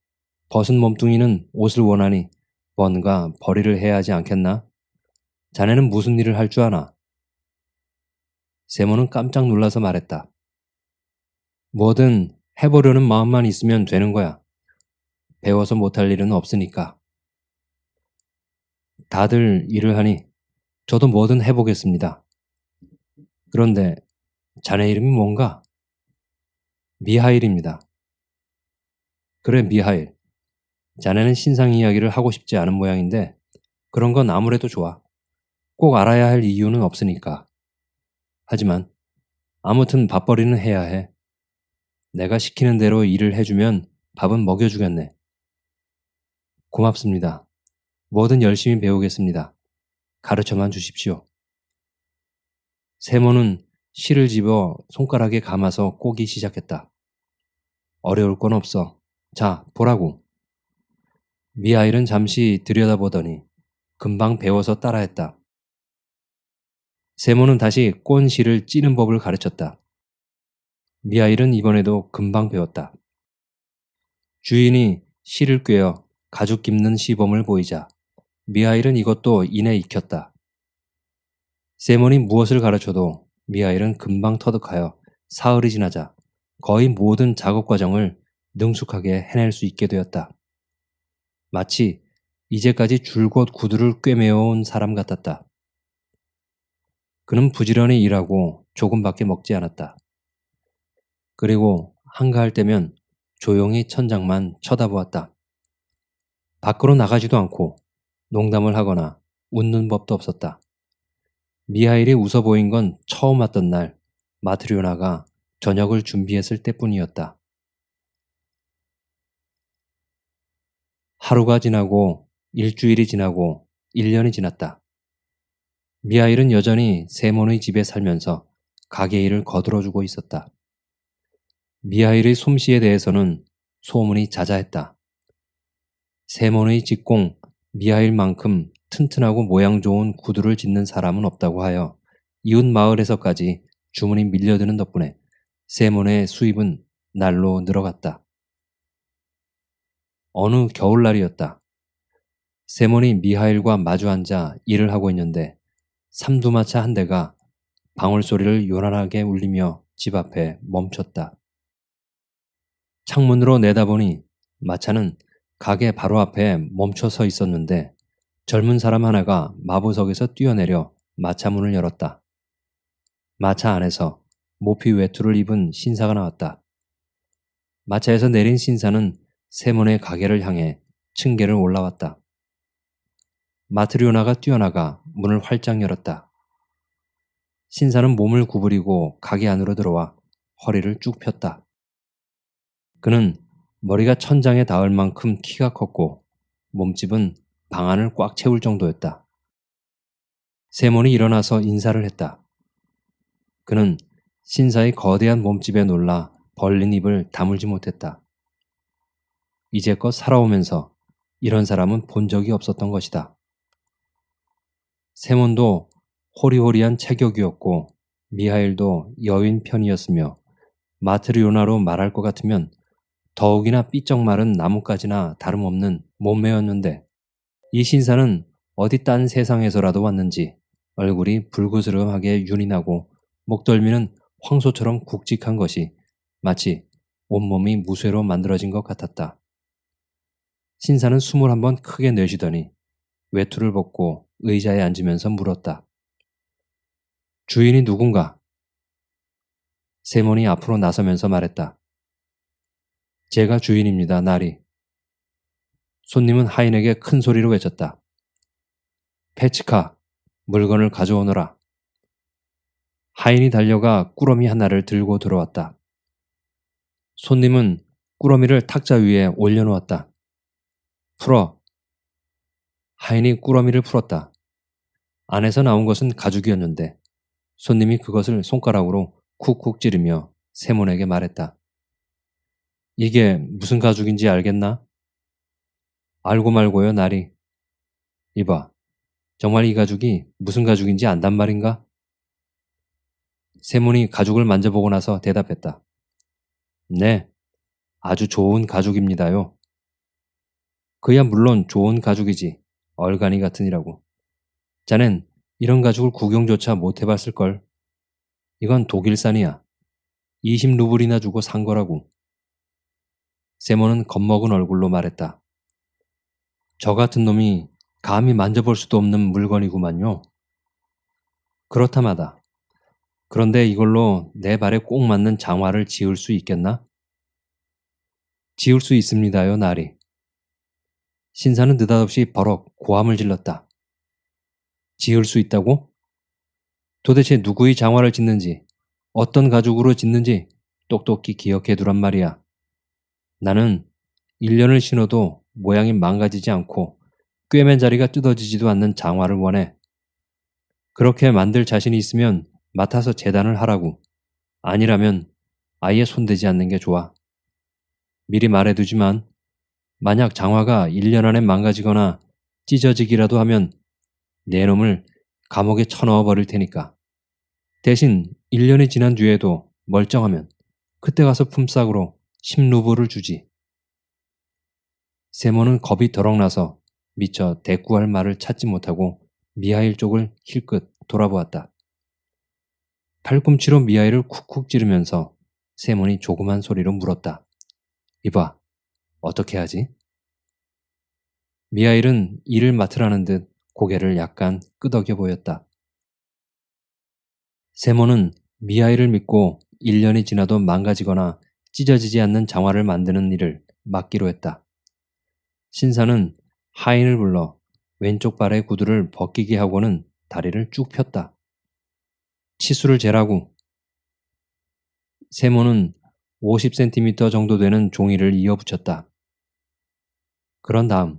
벗은 몸뚱이는 옷을 원하니 뭔가 벌이를 해야 하지 않겠나? 자네는 무슨 일을 할 줄 아나? 세모는 깜짝 놀라서 말했다. 뭐든 해보려는 마음만 있으면 되는 거야. 배워서 못할 일은 없으니까. 다들 일을 하니 저도 뭐든 해보겠습니다. 그런데 자네 이름이 뭔가? 미하일입니다. 그래, 미하일. 자네는 신상 이야기를 하고 싶지 않은 모양인데 그런 건 아무래도 좋아. 꼭 알아야 할 이유는 없으니까. 하지만 아무튼 밥벌이는 해야 해. 내가 시키는 대로 일을 해주면 밥은 먹여주겠네. 고맙습니다. 뭐든 열심히 배우겠습니다. 가르쳐만 주십시오. 세모는 실을 집어 손가락에 감아서 꼬기 시작했다. 어려울 건 없어. 자, 보라고. 미하일은 잠시 들여다보더니 금방 배워서 따라했다. 세모는 다시 꼰 실을 찌는 법을 가르쳤다. 미하일은 이번에도 금방 배웠다. 주인이 실을 꿰어 가죽 깁는 시범을 보이자 미하일은 이것도 이내 익혔다. 세몬이 무엇을 가르쳐도 미하일은 금방 터득하여 사흘이 지나자 거의 모든 작업 과정을 능숙하게 해낼 수 있게 되었다. 마치 이제까지 줄곧 구두를 꿰매어온 사람 같았다. 그는 부지런히 일하고 조금밖에 먹지 않았다. 그리고 한가할 때면 조용히 천장만 쳐다보았다. 밖으로 나가지도 않고 농담을 하거나 웃는 법도 없었다. 미하일이 웃어 보인 건 처음 왔던 날 마트리오나가 저녁을 준비했을 때뿐이었다. 하루가 지나고 일주일이 지나고 1년이 지났다. 미하일은 여전히 세몬의 집에 살면서 가게 일을 거들어주고 있었다. 미하일의 솜씨에 대해서는 소문이 자자했다. 세몬의 직공 미하일만큼 튼튼하고 모양 좋은 구두를 짓는 사람은 없다고 하여 이웃 마을에서까지 주문이 밀려드는 덕분에 세몬의 수입은 날로 늘어갔다. 어느 겨울날이었다. 세몬이 미하일과 마주 앉아 일을 하고 있는데 삼두마차 한 대가 방울소리를 요란하게 울리며 집 앞에 멈췄다. 창문으로 내다보니 마차는 가게 바로 앞에 멈춰 서 있었는데 젊은 사람 하나가 마부석에서 뛰어내려 마차 문을 열었다. 마차 안에서 모피 외투를 입은 신사가 나왔다. 마차에서 내린 신사는 세몬의 가게를 향해 층계를 올라왔다. 마트리오나가 뛰어나가 문을 활짝 열었다. 신사는 몸을 구부리고 가게 안으로 들어와 허리를 쭉 폈다. 그는 머리가 천장에 닿을 만큼 키가 컸고 몸집은 방 안을 꽉 채울 정도였다. 세몬이 일어나서 인사를 했다. 그는 신사의 거대한 몸집에 놀라 벌린 입을 다물지 못했다. 이제껏 살아오면서 이런 사람은 본 적이 없었던 것이다. 세몬도 호리호리한 체격이었고 미하일도 여인 편이었으며 마트리오나로 말할 것 같으면 더욱이나 삐쩍 마른 나뭇가지나 다름없는 몸매였는데 이 신사는 어디 딴 세상에서라도 왔는지 얼굴이 불그스름하게 윤이 나고 목덜미는 황소처럼 굵직한 것이 마치 온몸이 무쇠로 만들어진 것 같았다. 신사는 숨을 한번 크게 내쉬더니 외투를 벗고 의자에 앉으면서 물었다. 주인이 누군가? 세몬이 앞으로 나서면서 말했다. 제가 주인입니다, 나리. 손님은 하인에게 큰 소리로 외쳤다. 페치카, 물건을 가져오너라. 하인이 달려가 꾸러미 하나를 들고 들어왔다. 손님은 꾸러미를 탁자 위에 올려놓았다. 풀어. 하인이 꾸러미를 풀었다. 안에서 나온 것은 가죽이었는데 손님이 그것을 손가락으로 쿡쿡 찌르며 세몬에게 말했다. 이게 무슨 가죽인지 알겠나? 알고 말고요, 나리. 이봐, 정말 이 가죽이 무슨 가죽인지 안단 말인가? 세몬이 가죽을 만져보고 나서 대답했다. 네, 아주 좋은 가죽입니다요. 그야 물론 좋은 가죽이지. 얼간이 같으니라고. 자넨 이런 가죽을 구경조차 못 해봤을걸. 이건 독일산이야. 20루블이나 주고 산 거라고. 세몬은 겁먹은 얼굴로 말했다. 저 같은 놈이 감히 만져볼 수도 없는 물건이구만요. 그렇다마다. 그런데 이걸로 내 발에 꼭 맞는 장화를 지을 수 있겠나? 지을 수 있습니다요, 나리. 신사는 느닷없이 버럭 고함을 질렀다. 지을 수 있다고? 도대체 누구의 장화를 짓는지, 어떤 가죽으로 짓는지 똑똑히 기억해 두란 말이야. 나는 1년을 신어도 모양이 망가지지 않고 꿰맨 자리가 뜯어지지도 않는 장화를 원해. 그렇게 만들 자신이 있으면 맡아서 재단을 하라고. 아니라면 아예 손대지 않는 게 좋아. 미리 말해두지만 만약 장화가 1년 안에 망가지거나 찢어지기라도 하면 내 놈을 감옥에 쳐넣어 버릴 테니까. 대신 1년이 지난 뒤에도 멀쩡하면 그때 가서 품삯으로 10루블을 주지. 세모는 겁이 덜컥 나서 미처 대꾸할 말을 찾지 못하고 미하일 쪽을 힐끗 돌아보았다. 팔꿈치로 미하일을 쿡쿡 찌르면서 세몬이 조그만 소리로 물었다. 이봐, 어떻게 하지? 미하일은 일을 맡으라는 듯 고개를 약간 끄덕여 보였다. 세몬은 미하일을 믿고 1년이 지나도 망가지거나 찢어지지 않는 장화를 만드는 일을 맡기로 했다. 신사는 하인을 불러 왼쪽 발의 구두를 벗기게 하고는 다리를 쭉 폈다. 치수를 재라고. 세모는 50cm 정도 되는 종이를 이어붙였다. 그런 다음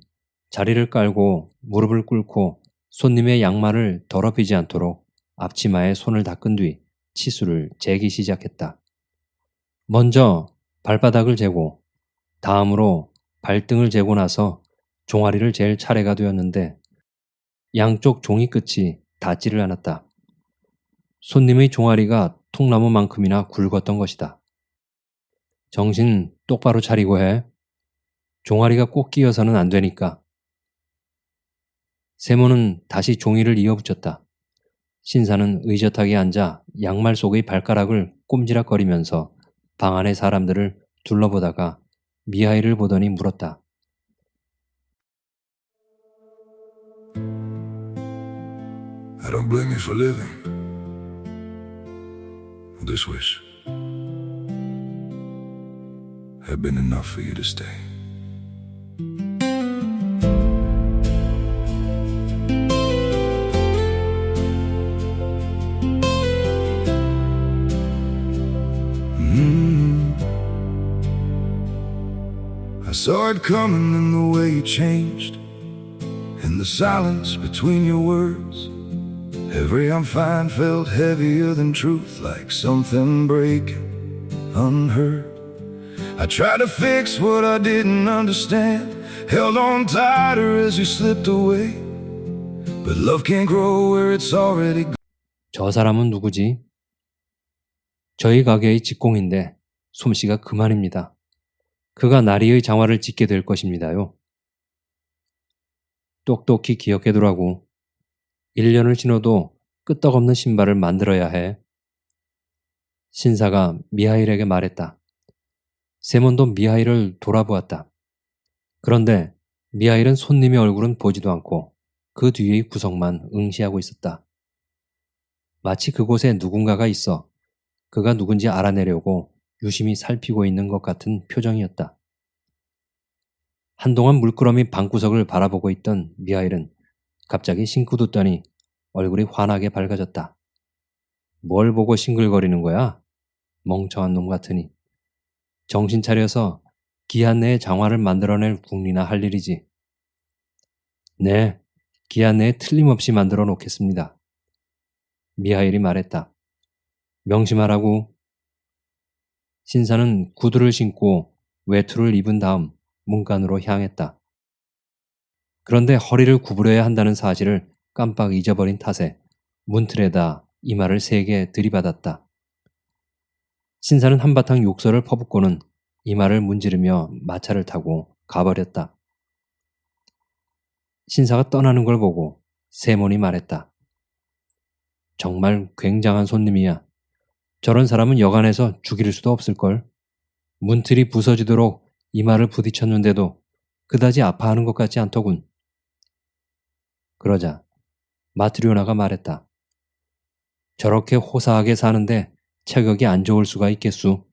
자리를 깔고 무릎을 꿇고 손님의 양말을 더럽히지 않도록 앞치마에 손을 닦은 뒤 치수를 재기 시작했다. 먼저 발바닥을 재고 다음으로 발등을 재고 나서 종아리를 잴 차례가 되었는데 양쪽 종이 끝이 닿지를 않았다. 손님의 종아리가 통나무만큼이나 굵었던 것이다. 정신 똑바로 차리고 해. 종아리가 꼭 끼어서는 안 되니까. 세모는 다시 종이를 이어붙였다. 신사는 의젓하게 앉아 양말 속의 발가락을 꼼지락거리면서 방 안의 사람들을 둘러보다가 미하일을 보더니 물었다. I don't blame you for living this wish had been enough for you to stay. I saw it coming in the way you changed, in the silence between your words. Every I'm fine felt heavier than truth, like something breaking unheard. I tried to fix what I didn't understand, held on tighter as you slipped away. But love can't grow where it's already gone. 저 사람은 누구지? 저희 가게의 직공인데 솜씨가 그만입니다. 그가 나리의 장화를 짓게 될 것입니다요. 똑똑히 기억해두라고. 1년을 신어도 끄떡없는 신발을 만들어야 해. 신사가 미하일에게 말했다. 세몬도 미하일을 돌아보았다. 그런데 미하일은 손님의 얼굴은 보지도 않고 그 뒤의 구석만 응시하고 있었다. 마치 그곳에 누군가가 있어 그가 누군지 알아내려고 유심히 살피고 있는 것 같은 표정이었다. 한동안 물끄러미 방구석을 바라보고 있던 미하일은 갑자기 싱크뒀더니 얼굴이 환하게 밝아졌다. 뭘 보고 싱글거리는 거야? 멍청한 놈 같으니. 정신 차려서 기한 내에 장화를 만들어낼 궁리나 할 일이지. 네, 기한 내에 틀림없이 만들어 놓겠습니다. 미하일이 말했다. 명심하라고. 신사는 구두를 신고 외투를 입은 다음 문간으로 향했다. 그런데 허리를 구부려야 한다는 사실을 깜빡 잊어버린 탓에 문틀에다 이마를 세게 들이받았다. 신사는 한바탕 욕설을 퍼붓고는 이마를 문지르며 마차를 타고 가버렸다. 신사가 떠나는 걸 보고 세몬이 말했다. 정말 굉장한 손님이야. 저런 사람은 여간해서 죽일 수도 없을걸. 문틀이 부서지도록 이마를 부딪혔는데도 그다지 아파하는 것 같지 않더군. 그러자 마트리오나가 말했다. 저렇게 호사하게 사는데 체격이 안 좋을 수가 있겠수.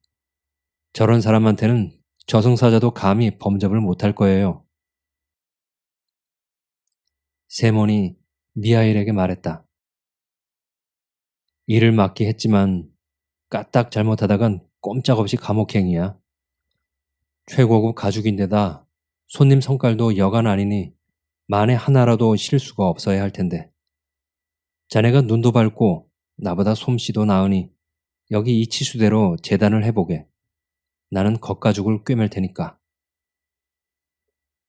저런 사람한테는 저승사자도 감히 범접을 못할 거예요. 세몬이 미하일에게 말했다. 일을 맡기 했지만 까딱 잘못하다간 꼼짝없이 감옥행이야. 최고급 가죽인데다 손님 성깔도 여간 아니니 만에 하나라도 실수가 없어야 할 텐데. 자네가 눈도 밝고 나보다 솜씨도 나으니 여기 이 치수대로 재단을 해보게. 나는 겉가죽을 꿰맬 테니까.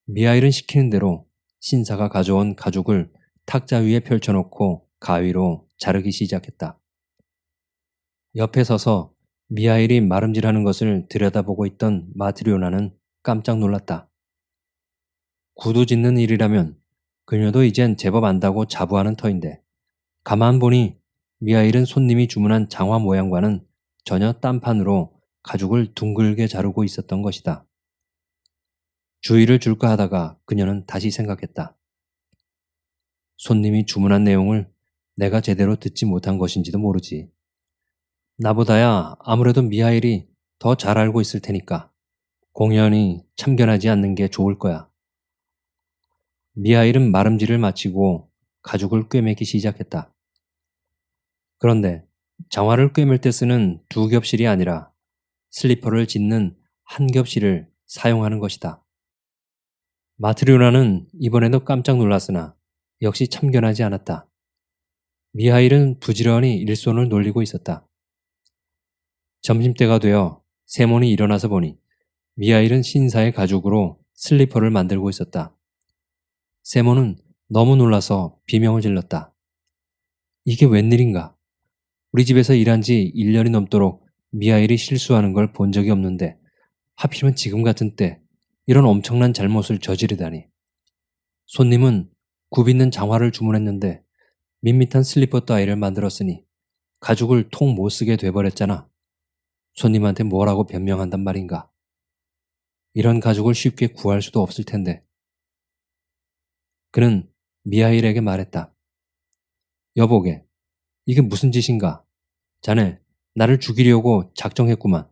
미하일은 시키는 대로 신사가 가져온 가죽을 탁자 위에 펼쳐놓고 가위로 자르기 시작했다. 옆에 서서 미하일이 마름질하는 것을 들여다보고 있던 마트리오나는 깜짝 놀랐다. 구두 짓는 일이라면 그녀도 이젠 제법 안다고 자부하는 터인데 가만 보니 미하일은 손님이 주문한 장화 모양과는 전혀 딴판으로 가죽을 둥글게 자르고 있었던 것이다. 주의를 줄까 하다가 그녀는 다시 생각했다. 손님이 주문한 내용을 내가 제대로 듣지 못한 것인지도 모르지. 나보다야 아무래도 미하일이 더 잘 알고 있을 테니까 공연히 참견하지 않는 게 좋을 거야. 미하일은 마름질을 마치고 가죽을 꿰매기 시작했다. 그런데 장화를 꿰맬 때 쓰는 두 겹실이 아니라 슬리퍼를 짓는 한 겹실을 사용하는 것이다. 마트리오나는 이번에도 깜짝 놀랐으나 역시 참견하지 않았다. 미하일은 부지런히 일손을 놀리고 있었다. 점심때가 되어 세몬이 일어나서 보니 미하일은 신사의 가죽으로 슬리퍼를 만들고 있었다. 세몬은 너무 놀라서 비명을 질렀다. 이게 웬일인가? 우리 집에서 일한 지 1년이 넘도록 미하일이 실수하는 걸 본 적이 없는데 하필이면 지금 같은 때 이런 엄청난 잘못을 저지르다니. 손님은 굽있는 장화를 주문했는데 밋밋한 슬리퍼 따위를 만들었으니 가죽을 통 못 쓰게 돼버렸잖아. 손님한테 뭐라고 변명한단 말인가. 이런 가죽을 쉽게 구할 수도 없을 텐데. 그는 미하일에게 말했다. 여보게, 이게 무슨 짓인가? 자네, 나를 죽이려고 작정했구만.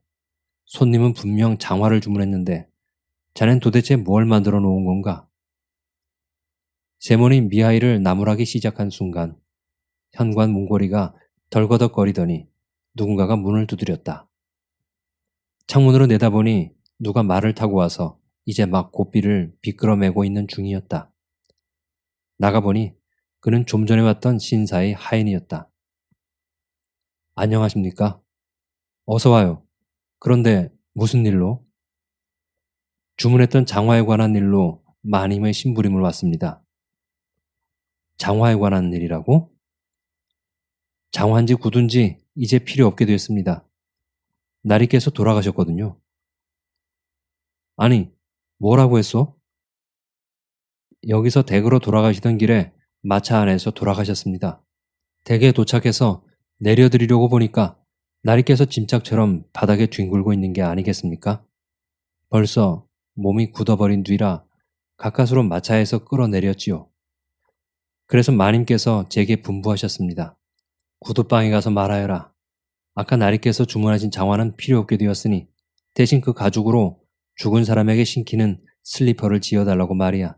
손님은 분명 장화를 주문했는데 자넨 도대체 뭘 만들어 놓은 건가? 세몬이 미하일을 나무라기 시작한 순간 현관 문고리가 덜거덕거리더니 누군가가 문을 두드렸다. 창문으로 내다보니 누가 말을 타고 와서 이제 막 고삐를 비끄러매고 있는 중이었다. 나가보니 그는 좀 전에 왔던 신사의 하인이었다. 안녕하십니까? 어서 와요. 그런데 무슨 일로? 주문했던 장화에 관한 일로 마님의 심부름을 왔습니다. 장화에 관한 일이라고? 장화인지 구두인지 이제 필요 없게 됐습니다. 나리께서 돌아가셨거든요. 아니, 뭐라고 했어? 여기서 댁으로 돌아가시던 길에 마차 안에서 돌아가셨습니다. 댁에 도착해서 내려드리려고 보니까 나리께서 짐짝처럼 바닥에 뒹굴고 있는 게 아니겠습니까? 벌써 몸이 굳어버린 뒤라 가까스로 마차에서 끌어내렸지요. 그래서 마님께서 제게 분부하셨습니다. 구두방에 가서 말하여라. 아까 나리께서 주문하신 장화는 필요 없게 되었으니 대신 그 가죽으로 죽은 사람에게 신기는 슬리퍼를 지어달라고 말이야.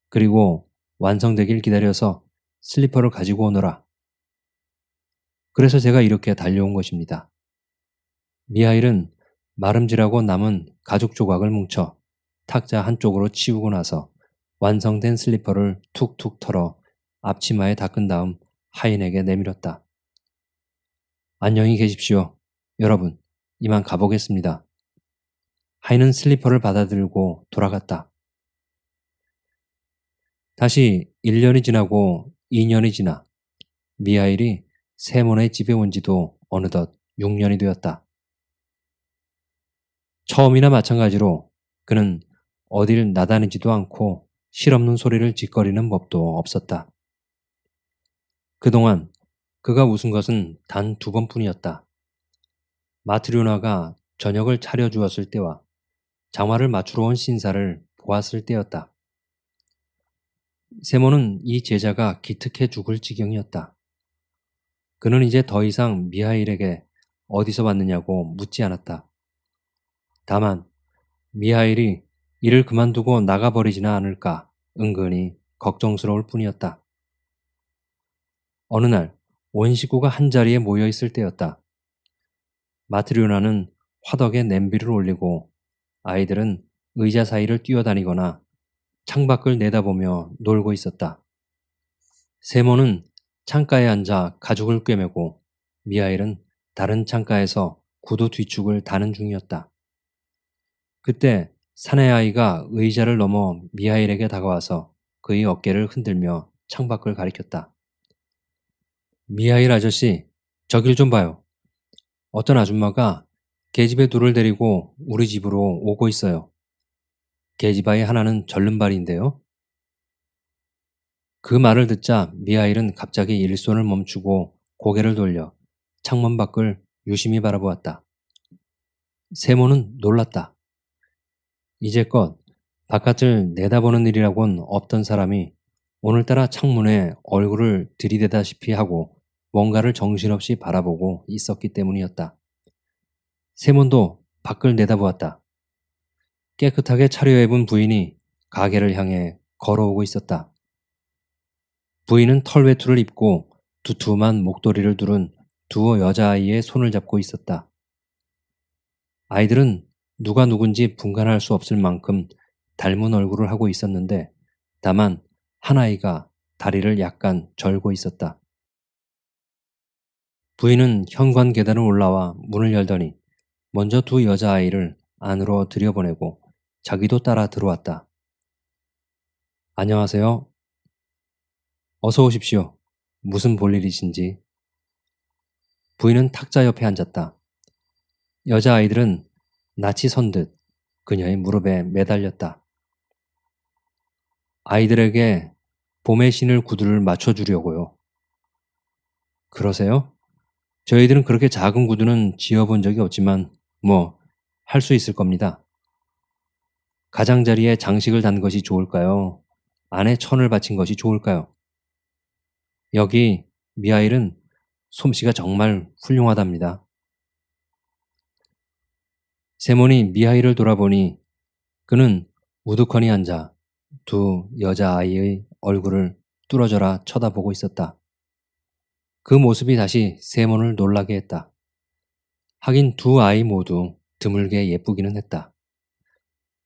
그리고 완성되길 기다려서 슬리퍼를 가지고 오너라. 그래서 제가 이렇게 달려온 것입니다. 미하일은 마름질하고 남은 가죽 조각을 뭉쳐 탁자 한쪽으로 치우고 나서 완성된 슬리퍼를 툭툭 털어 앞치마에 닦은 다음 하인에게 내밀었다. 안녕히 계십시오. 여러분, 이만 가보겠습니다. 하이는 슬리퍼를 받아들고 돌아갔다. 다시 1년이 지나고 2년이 지나 미하일이 세몬의 집에 온 지도 어느덧 6년이 되었다. 처음이나 마찬가지로 그는 어딜 나다니지도 않고 실없는 소리를 짓거리는 법도 없었다. 그동안 그가 웃은 것은 단 2번뿐이었다. 마트료나가 저녁을 차려주었을 때와 장화를 맞추러 온 신사를 보았을 때였다. 세몬은 이 제자가 기특해 죽을 지경이었다. 그는 이제 더 이상 미하일에게 어디서 왔느냐고 묻지 않았다. 다만 미하일이 일을 그만두고 나가버리지는 않을까 은근히 걱정스러울 뿐이었다. 어느 날 온 식구가 한자리에 모여 있을 때였다. 마트료나는 화덕에 냄비를 올리고 아이들은 의자 사이를 뛰어다니거나 창밖을 내다보며 놀고 있었다. 세모는 창가에 앉아 가죽을 꿰매고 미하일은 다른 창가에서 구두 뒤축을 다는 중이었다. 그때 사내 아이가 의자를 넘어 미하일에게 다가와서 그의 어깨를 흔들며 창밖을 가리켰다. 미하일 아저씨, 저길 좀 봐요. 어떤 아줌마가 계집애 둘을 데리고 우리 집으로 오고 있어요. 계집아이 하나는 절름발인데요. 그 말을 듣자 미하일은 갑자기 일손을 멈추고 고개를 돌려 창문 밖을 유심히 바라보았다. 세모는 놀랐다. 이제껏 바깥을 내다보는 일이라곤 없던 사람이 오늘따라 창문에 얼굴을 들이대다시피 하고 뭔가를 정신없이 바라보고 있었기 때문이었다. 세몬도 밖을 내다보았다. 깨끗하게 차려입은 부인이 가게를 향해 걸어오고 있었다. 부인은 털외투를 입고 두툼한 목도리를 두른 두 여자아이의 손을 잡고 있었다. 아이들은 누가 누군지 분간할 수 없을 만큼 닮은 얼굴을 하고 있었는데 다만 한 아이가 다리를 약간 절고 있었다. 부인은 현관 계단을 올라와 문을 열더니 먼저 두 여자아이를 안으로 들여보내고 자기도 따라 들어왔다. 안녕하세요. 어서 오십시오. 무슨 볼일이신지. 부인은 탁자 옆에 앉았다. 여자아이들은 낯이 선 듯 그녀의 무릎에 매달렸다. 아이들에게 봄의 신을 구두를 맞춰주려고요. 그러세요? 저희들은 그렇게 작은 구두는 지어본 적이 없지만 할 수 있을 겁니다. 가장자리에 장식을 단 것이 좋을까요? 안에 천을 받친 것이 좋을까요? 여기 미하일은 솜씨가 정말 훌륭하답니다. 세몬이 미하일을 돌아보니 그는 우두커니 앉아 두 여자아이의 얼굴을 뚫어져라 쳐다보고 있었다. 그 모습이 다시 세몬을 놀라게 했다. 하긴 두 아이 모두 드물게 예쁘기는 했다.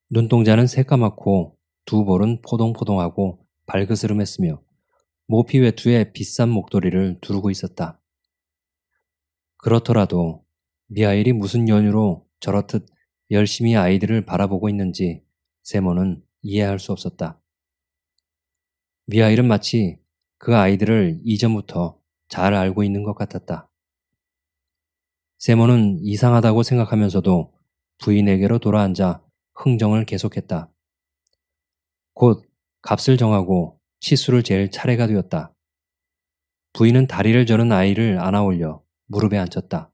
눈동자는 새까맣고 두 볼은 포동포동하고 발그스름했으며 모피 외투에 비싼 목도리를 두르고 있었다. 그렇더라도 미하일이 무슨 연유로 저렇듯 열심히 아이들을 바라보고 있는지 세몬은 이해할 수 없었다. 미하일은 마치 그 아이들을 이전부터 잘 알고 있는 것 같았다. 세몬은 이상하다고 생각하면서도 부인에게로 돌아앉아 흥정을 계속했다. 곧 값을 정하고 치수를 잴 차례가 되었다. 부인은 다리를 저는 아이를 안아올려 무릎에 앉혔다.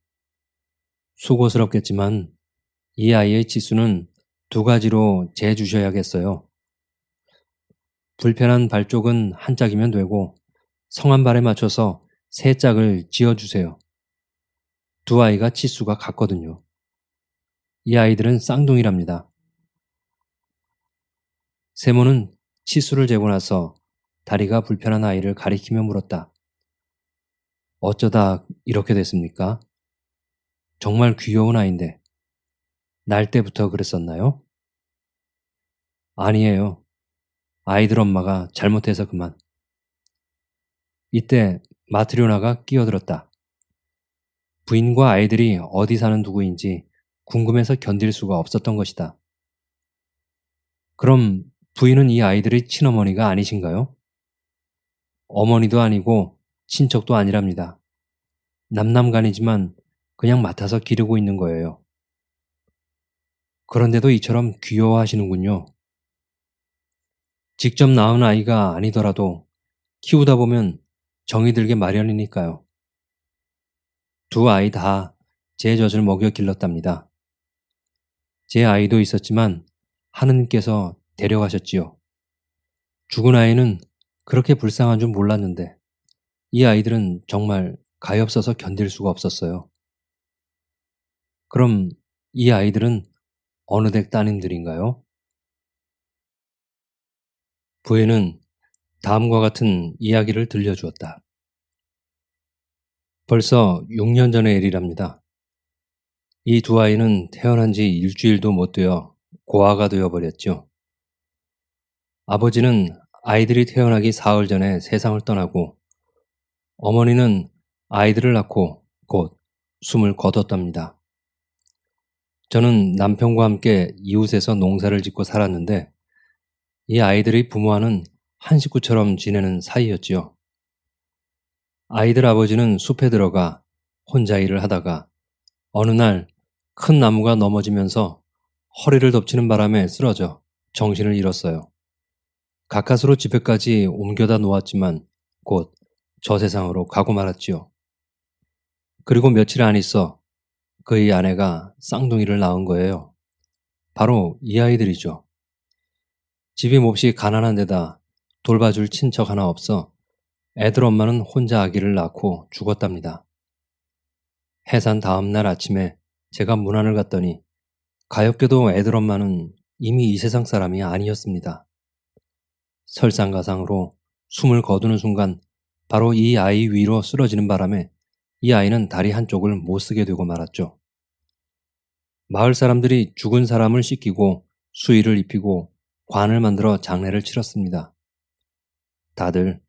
수고스럽겠지만 이 아이의 치수는 2가지로 재주셔야겠어요. 불편한 발 쪽은 한 짝이면 되고 성한 발에 맞춰서 3짝을 지어주세요. 두 아이가 치수가 같거든요. 이 아이들은 쌍둥이랍니다. 세모는 치수를 재고 나서 다리가 불편한 아이를 가리키며 물었다. 어쩌다 이렇게 됐습니까? 정말 귀여운 아이인데 날 때부터 그랬었나요? 아니에요. 아이들 엄마가 잘못해서 그만. 이때 마트료나가 끼어들었다. 부인과 아이들이 어디 사는 누구인지 궁금해서 견딜 수가 없었던 것이다. 그럼 부인은 이 아이들의 친어머니가 아니신가요? 어머니도 아니고 친척도 아니랍니다. 남남간이지만 그냥 맡아서 기르고 있는 거예요. 그런데도 이처럼 귀여워하시는군요. 직접 낳은 아이가 아니더라도 키우다 보면 정이 들게 마련이니까요. 두 아이 다 제 젖을 먹여 길렀답니다. 제 아이도 있었지만 하느님께서 데려가셨지요. 죽은 아이는 그렇게 불쌍한 줄 몰랐는데 이 아이들은 정말 가엾어서 견딜 수가 없었어요. 그럼 이 아이들은 어느 댁 따님들인가요? 부인은 다음과 같은 이야기를 들려주었다. 벌써 6년 전의 일이랍니다. 이 두 아이는 태어난 지 일주일도 못 되어 고아가 되어버렸죠. 아버지는 아이들이 태어나기 사흘 전에 세상을 떠나고 어머니는 아이들을 낳고 곧 숨을 거뒀답니다. 저는 남편과 함께 이웃에서 농사를 짓고 살았는데 이 아이들의 부모와는 한 식구처럼 지내는 사이였지요. 아이들 아버지는 숲에 들어가 혼자 일을 하다가 어느 날 큰 나무가 넘어지면서 허리를 덮치는 바람에 쓰러져 정신을 잃었어요. 가까스로 집에까지 옮겨다 놓았지만 곧 저 세상으로 가고 말았지요. 그리고 며칠 안 있어 그의 아내가 쌍둥이를 낳은 거예요. 바로 이 아이들이죠. 집이 몹시 가난한 데다 돌봐줄 친척 하나 없어 애들 엄마는 혼자 아기를 낳고 죽었답니다. 해산 다음 날 아침에 제가 문안을 갔더니 가엾게도 애들 엄마는 이미 이 세상 사람이 아니었습니다. 설상가상으로 숨을 거두는 순간 바로 이 아이 위로 쓰러지는 바람에 이 아이는 다리 한쪽을 못 쓰게 되고 말았죠. 마을 사람들이 죽은 사람을 씻기고 수의를 입히고 관을 만들어 장례를 치렀습니다. 다들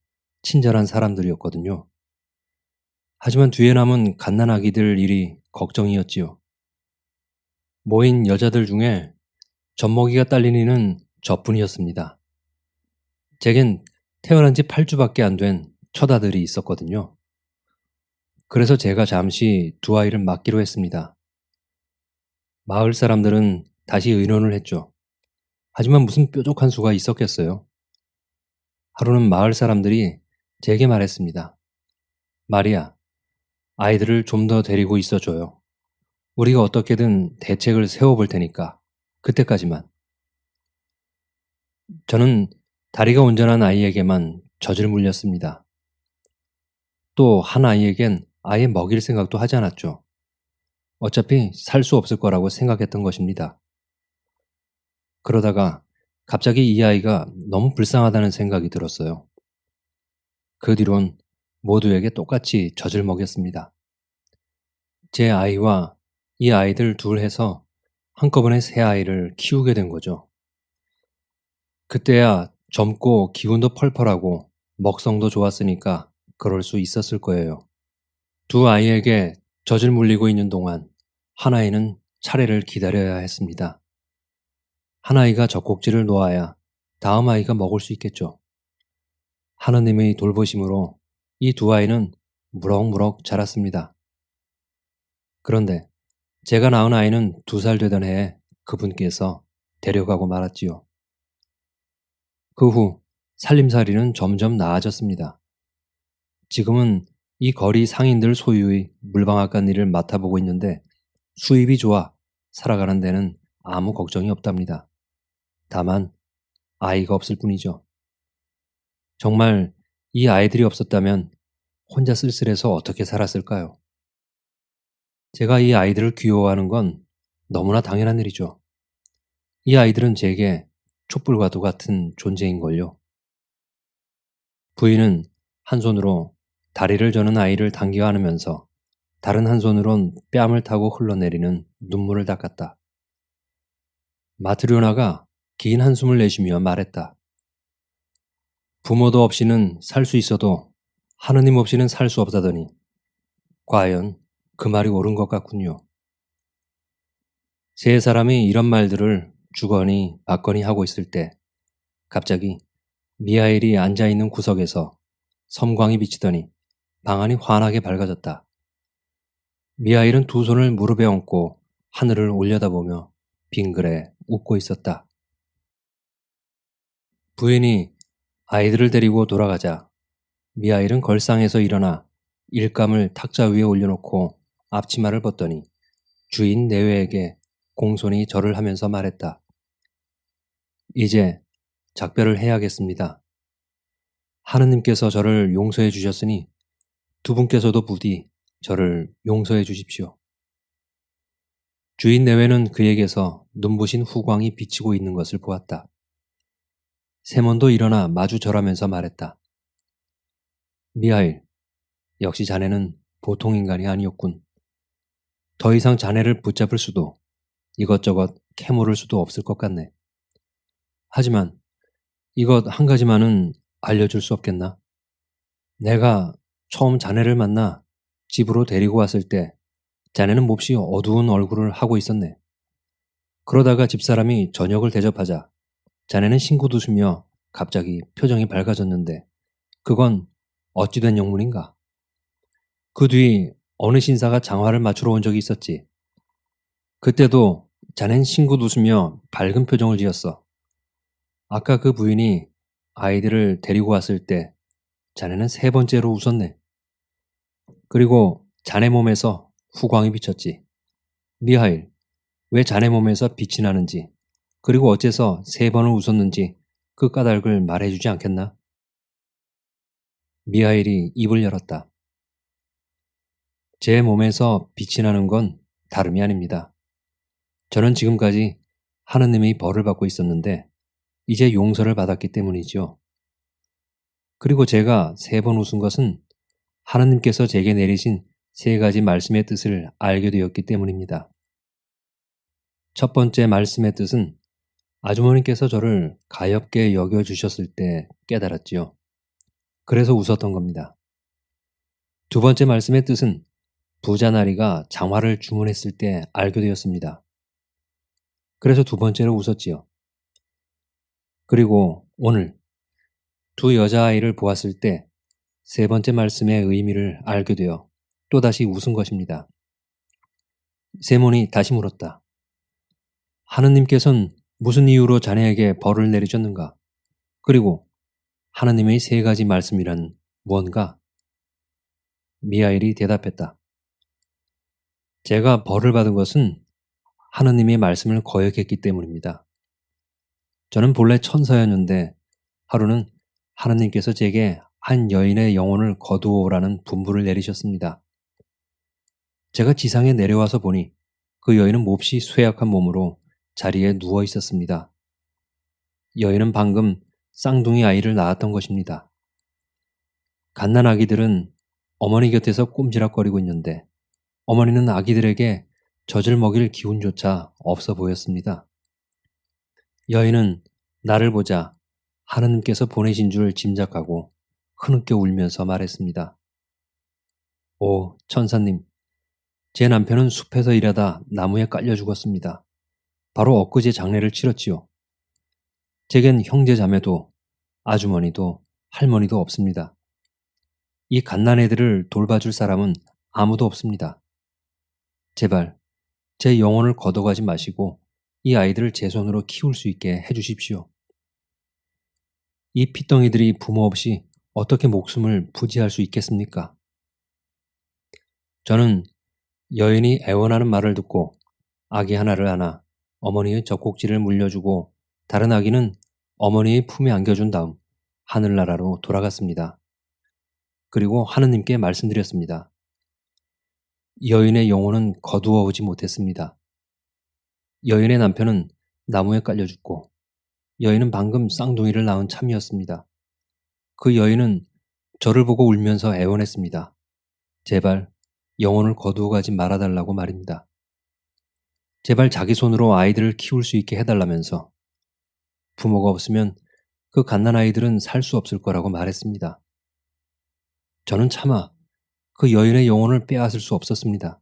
친절한 사람들이었거든요. 하지만 뒤에 남은 갓난아기들 일이 걱정이었지요. 모인 여자들 중에 젖먹이가 딸린 이는 저뿐이었습니다. 제겐 태어난 지 8주밖에 안 된 첫아들이 있었거든요. 그래서 제가 잠시 두 아이를 맡기로 했습니다. 마을 사람들은 다시 의논을 했죠. 하지만 무슨 뾰족한 수가 있었겠어요. 하루는 마을 사람들이 제게 말했습니다. 마리아, 아이들을 좀 더 데리고 있어줘요. 우리가 어떻게든 대책을 세워볼 테니까 그때까지만. 저는 다리가 온전한 아이에게만 젖을 물렸습니다. 또 한 아이에겐 아예 먹일 생각도 하지 않았죠. 어차피 살 수 없을 거라고 생각했던 것입니다. 그러다가 갑자기 이 아이가 너무 불쌍하다는 생각이 들었어요. 그 뒤론 모두에게 똑같이 젖을 먹였습니다. 제 아이와 이 아이들 둘 해서 한꺼번에 세 아이를 키우게 된 거죠. 그때야 젊고 기운도 펄펄하고 먹성도 좋았으니까 그럴 수 있었을 거예요. 두 아이에게 젖을 물리고 있는 동안 한 아이는 차례를 기다려야 했습니다. 한 아이가 젖꼭지를 놓아야 다음 아이가 먹을 수 있겠죠. 하느님의 돌보심으로 이 두 아이는 무럭무럭 자랐습니다. 그런데 제가 낳은 아이는 2살 되던 해에 그분께서 데려가고 말았지요. 그 후 살림살이는 점점 나아졌습니다. 지금은 이 거리 상인들 소유의 물방앗간 일을 맡아보고 있는데 수입이 좋아 살아가는 데는 아무 걱정이 없답니다. 다만 아이가 없을 뿐이죠. 정말 이 아이들이 없었다면 혼자 쓸쓸해서 어떻게 살았을까요? 제가 이 아이들을 귀여워하는 건 너무나 당연한 일이죠. 이 아이들은 제게 촛불과도 같은 존재인걸요. 부인은 한 손으로 다리를 저는 아이를 당겨 안으면서 다른 한 손으론 뺨을 타고 흘러내리는 눈물을 닦았다. 마트료나가 긴 한숨을 내쉬며 말했다. 부모도 없이는 살 수 있어도 하느님 없이는 살 수 없다더니 과연 그 말이 옳은 것 같군요. 세 사람이 이런 말들을 주거니 받거니 하고 있을 때 갑자기 미하일이 앉아있는 구석에서 섬광이 비치더니 방안이 환하게 밝아졌다. 미하일은 두 손을 무릎에 얹고 하늘을 올려다보며 빙그레 웃고 있었다. 부인이 아이들을 데리고 돌아가자 미하일은 걸상에서 일어나 일감을 탁자 위에 올려놓고 앞치마를 벗더니 주인 내외에게 공손히 절을 하면서 말했다. 이제 작별을 해야겠습니다. 하느님께서 저를 용서해 주셨으니 두 분께서도 부디 저를 용서해 주십시오. 주인 내외는 그에게서 눈부신 후광이 비치고 있는 것을 보았다. 세몬도 일어나 마주 절하면서 말했다. 미하일, 역시 자네는 보통 인간이 아니었군. 더 이상 자네를 붙잡을 수도 이것저것 캐물을 수도 없을 것 같네. 하지만 이것 한 가지만은 알려줄 수 없겠나? 내가 처음 자네를 만나 집으로 데리고 왔을 때 자네는 몹시 어두운 얼굴을 하고 있었네. 그러다가 집사람이 저녁을 대접하자 자네는 싱긋웃으며 갑자기 표정이 밝아졌는데 그건 어찌된 영문인가? 그 뒤 어느 신사가 장화를 맞추러 온 적이 있었지. 그때도 자넨 싱긋웃으며 밝은 표정을 지었어. 아까 그 부인이 아이들을 데리고 왔을 때 자네는 세 번째로 웃었네. 그리고 자네 몸에서 후광이 비쳤지. 미하일, 왜 자네 몸에서 빛이 나는지, 그리고 어째서 세 번을 웃었는지 그 까닭을 말해주지 않겠나? 미하일이 입을 열었다. 제 몸에서 빛이 나는 건 다름이 아닙니다. 저는 지금까지 하느님의 벌을 받고 있었는데 이제 용서를 받았기 때문이죠. 그리고 제가 세 번 웃은 것은 하느님께서 제게 내리신 세 가지 말씀의 뜻을 알게 되었기 때문입니다. 첫 번째 말씀의 뜻은 아주머니께서 저를 가엾게 여겨주셨을 때 깨달았지요. 그래서 웃었던 겁니다. 두 번째 말씀의 뜻은 부자 나리가 장화를 주문했을 때 알게 되었습니다. 그래서 두 번째로 웃었지요. 그리고 오늘 두 여자아이를 보았을 때 세 번째 말씀의 의미를 알게 되어 또다시 웃은 것입니다. 세몬이 다시 물었다. 하느님께서는 무슨 이유로 자네에게 벌을 내리셨는가? 그리고 하느님의 세 가지 말씀이란 무언가? 미하일이 대답했다. 제가 벌을 받은 것은 하느님의 말씀을 거역했기 때문입니다. 저는 본래 천사였는데 하루는 하느님께서 제게 한 여인의 영혼을 거두어오라는 분부를 내리셨습니다. 제가 지상에 내려와서 보니 그 여인은 몹시 쇠약한 몸으로 자리에 누워 있었습니다. 여인은 방금 쌍둥이 아이를 낳았던 것입니다. 갓난아기들은 어머니 곁에서 꼼지락거리고 있는데 어머니는 아기들에게 젖을 먹일 기운조차 없어 보였습니다. 여인은 나를 보자 하느님께서 보내신 줄 짐작하고 흐느껴 울면서 말했습니다. 오, 천사님, 제 남편은 숲에서 일하다 나무에 깔려 죽었습니다. 바로 엊그제 장례를 치렀지요. 제겐 형제 자매도 아주머니도 할머니도 없습니다. 이 갓난애들을 돌봐줄 사람은 아무도 없습니다. 제발 제 영혼을 걷어가지 마시고 이 아이들을 제 손으로 키울 수 있게 해주십시오. 이 핏덩이들이 부모 없이 어떻게 목숨을 부지할 수 있겠습니까? 저는 여인이 애원하는 말을 듣고 아기 하나를 안아 어머니의 젖꼭지를 물려주고 다른 아기는 어머니의 품에 안겨준 다음 하늘나라로 돌아갔습니다. 그리고 하느님께 말씀드렸습니다. 여인의 영혼은 거두어 오지 못했습니다. 여인의 남편은 나무에 깔려 죽고 여인은 방금 쌍둥이를 낳은 참이었습니다. 그 여인은 저를 보고 울면서 애원했습니다. 제발 영혼을 거두어 가지 말아달라고 말입니다. 제발 자기 손으로 아이들을 키울 수 있게 해달라면서 부모가 없으면 그 갓난아이들은 살 수 없을 거라고 말했습니다. 저는 차마 그 여인의 영혼을 빼앗을 수 없었습니다.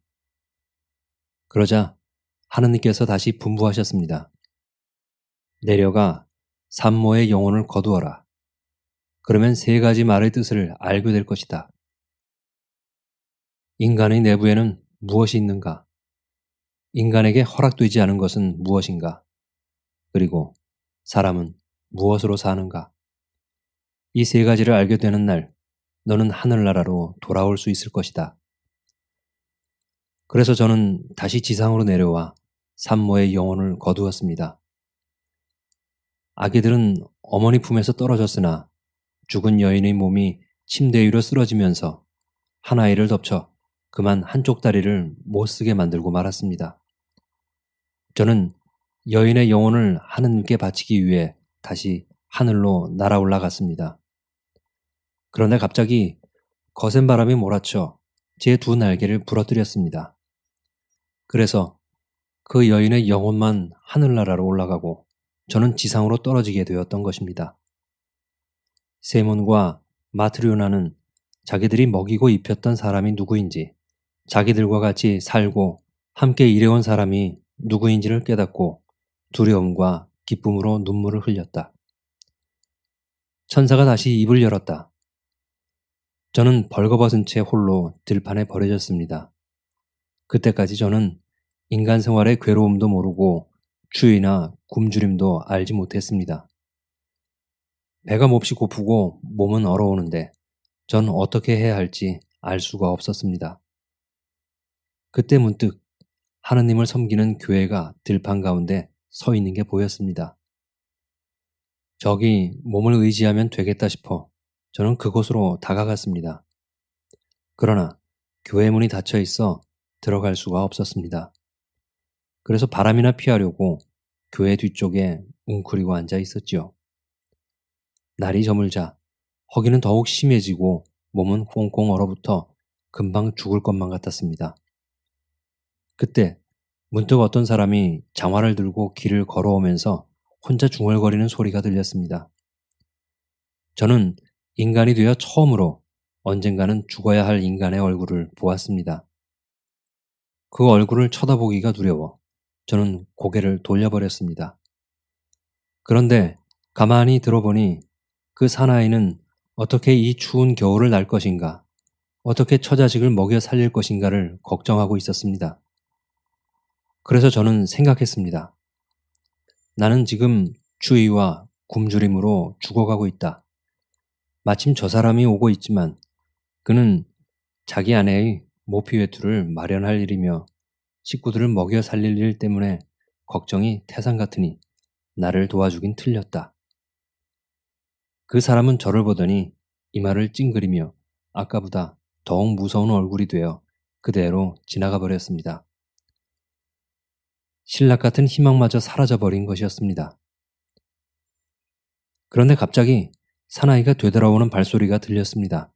그러자 하느님께서 다시 분부하셨습니다. 내려가 산모의 영혼을 거두어라. 그러면 세 가지 말의 뜻을 알게 될 것이다. 인간의 내부에는 무엇이 있는가? 인간에게 허락되지 않은 것은 무엇인가? 그리고 사람은 무엇으로 사는가? 이 세 가지를 알게 되는 날, 너는 하늘나라로 돌아올 수 있을 것이다. 그래서 저는 다시 지상으로 내려와 산모의 영혼을 거두었습니다. 아기들은 어머니 품에서 떨어졌으나 죽은 여인의 몸이 침대 위로 쓰러지면서 한 아이를 덮쳐 그만 한쪽 다리를 못 쓰게 만들고 말았습니다. 저는 여인의 영혼을 하느님께 바치기 위해 다시 하늘로 날아 올라갔습니다. 그런데 갑자기 거센 바람이 몰아쳐 제 두 날개를 부러뜨렸습니다. 그래서 그 여인의 영혼만 하늘나라로 올라가고 저는 지상으로 떨어지게 되었던 것입니다. 세몬과 마트리오나는 자기들이 먹이고 입혔던 사람이 누구인지, 자기들과 같이 살고 함께 일해온 사람이 누구인지를 깨닫고 두려움과 기쁨으로 눈물을 흘렸다. 천사가 다시 입을 열었다. 저는 벌거벗은 채 홀로 들판에 버려졌습니다. 그때까지 저는 인간 생활의 괴로움도 모르고 추위나 굶주림도 알지 못했습니다. 배가 몹시 고프고 몸은 얼어오는데 전 어떻게 해야 할지 알 수가 없었습니다. 그때 문득 하느님을 섬기는 교회가 들판 가운데 서 있는 게 보였습니다. 저기 몸을 의지하면 되겠다 싶어 저는 그곳으로 다가갔습니다. 그러나 교회 문이 닫혀 있어 들어갈 수가 없었습니다. 그래서 바람이나 피하려고 교회 뒤쪽에 웅크리고 앉아 있었지요. 날이 저물자 허기는 더욱 심해지고 몸은 꽁꽁 얼어붙어 금방 죽을 것만 같았습니다. 그때 문득 어떤 사람이 장화를 들고 길을 걸어오면서 혼자 중얼거리는 소리가 들렸습니다. 저는 인간이 되어 처음으로 언젠가는 죽어야 할 인간의 얼굴을 보았습니다. 그 얼굴을 쳐다보기가 두려워 저는 고개를 돌려버렸습니다. 그런데 가만히 들어보니 그 사나이는 어떻게 이 추운 겨울을 날 것인가, 어떻게 처자식을 먹여 살릴 것인가를 걱정하고 있었습니다. 그래서 저는 생각했습니다. 나는 지금 추위와 굶주림으로 죽어가고 있다. 마침 저 사람이 오고 있지만 그는 자기 아내의 모피 외투를 마련할 일이며 식구들을 먹여 살릴 일 때문에 걱정이 태산 같으니 나를 도와주긴 틀렸다. 그 사람은 저를 보더니 이마를 찡그리며 아까보다 더욱 무서운 얼굴이 되어 그대로 지나가 버렸습니다. 신락 같은 희망마저 사라져버린 것이었습니다. 그런데 갑자기 사나이가 되돌아오는 발소리가 들렸습니다.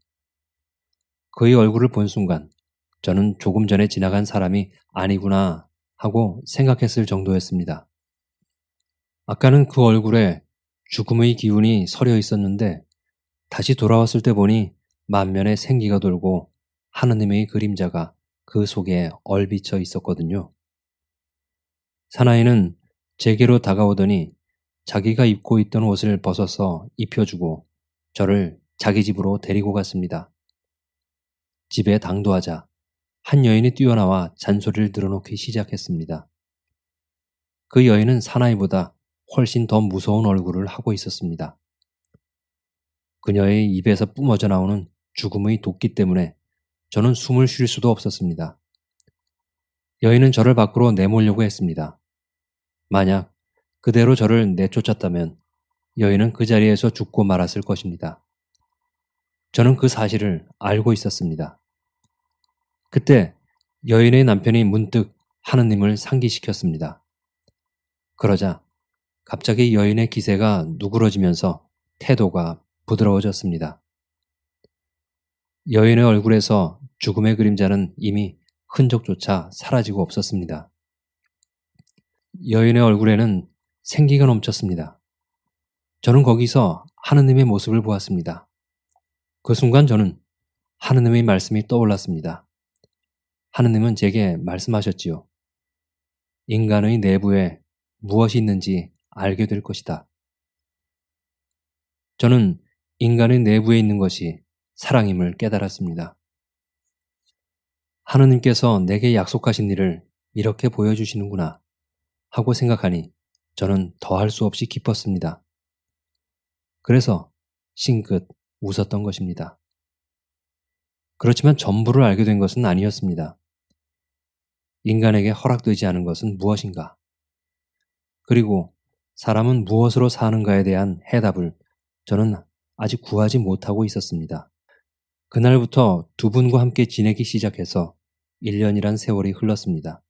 그의 얼굴을 본 순간 저는 조금 전에 지나간 사람이 아니구나 하고 생각했을 정도였습니다. 아까는 그 얼굴에 죽음의 기운이 서려 있었는데 다시 돌아왔을 때 보니 만면에 생기가 돌고 하느님의 그림자가 그 속에 얼비쳐 있었거든요. 사나이는 제게로 다가오더니 자기가 입고 있던 옷을 벗어서 입혀주고 저를 자기 집으로 데리고 갔습니다. 집에 당도하자 한 여인이 뛰어나와 잔소리를 늘어놓기 시작했습니다. 그 여인은 사나이보다 훨씬 더 무서운 얼굴을 하고 있었습니다. 그녀의 입에서 뿜어져 나오는 죽음의 도끼 때문에 저는 숨을 쉴 수도 없었습니다. 여인은 저를 밖으로 내몰려고 했습니다. 만약 그대로 저를 내쫓았다면 여인은 그 자리에서 죽고 말았을 것입니다. 저는 그 사실을 알고 있었습니다. 그때 여인의 남편이 문득 하느님을 상기시켰습니다. 그러자 갑자기 여인의 기세가 누그러지면서 태도가 부드러워졌습니다. 여인의 얼굴에서 죽음의 그림자는 이미 흔적조차 사라지고 없었습니다. 여인의 얼굴에는 생기가 넘쳤습니다. 저는 거기서 하느님의 모습을 보았습니다. 그 순간 저는 하느님의 말씀이 떠올랐습니다. 하느님은 제게 말씀하셨지요. 인간의 내부에 무엇이 있는지 알게 될 것이다. 저는 인간의 내부에 있는 것이 사랑임을 깨달았습니다. 하느님께서 내게 약속하신 일을 이렇게 보여주시는구나 하고 생각하니 저는 더할 수 없이 기뻤습니다. 그래서 싱긋 웃었던 것입니다. 그렇지만 전부를 알게 된 것은 아니었습니다. 인간에게 허락되지 않은 것은 무엇인가? 그리고 사람은 무엇으로 사는가에 대한 해답을 저는 아직 구하지 못하고 있었습니다. 그날부터 두 분과 함께 지내기 시작해서 1년이란 세월이 흘렀습니다.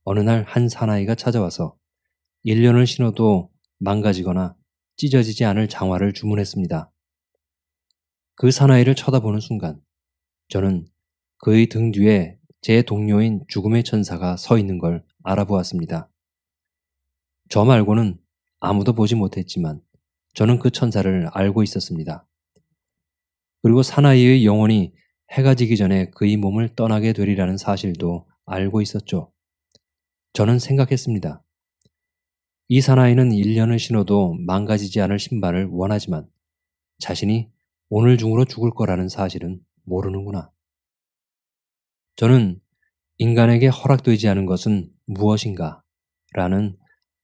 어느 날 한 사나이가 찾아와서 1년을 신어도 망가지거나 찢어지지 않을 장화를 주문했습니다. 그 사나이를 쳐다보는 순간 저는 그의 등 뒤에 제 동료인 죽음의 천사가 서 있는 걸 알아보았습니다. 저 말고는 아무도 보지 못했지만 저는 그 천사를 알고 있었습니다. 그리고 사나이의 영혼이 해가 지기 전에 그의 몸을 떠나게 되리라는 사실도 알고 있었죠. 저는 생각했습니다. 이 사나이는 1년을 신어도 망가지지 않을 신발을 원하지만 자신이 오늘 중으로 죽을 거라는 사실은 모르는구나. 저는 인간에게 허락되지 않은 것은 무엇인가? 라는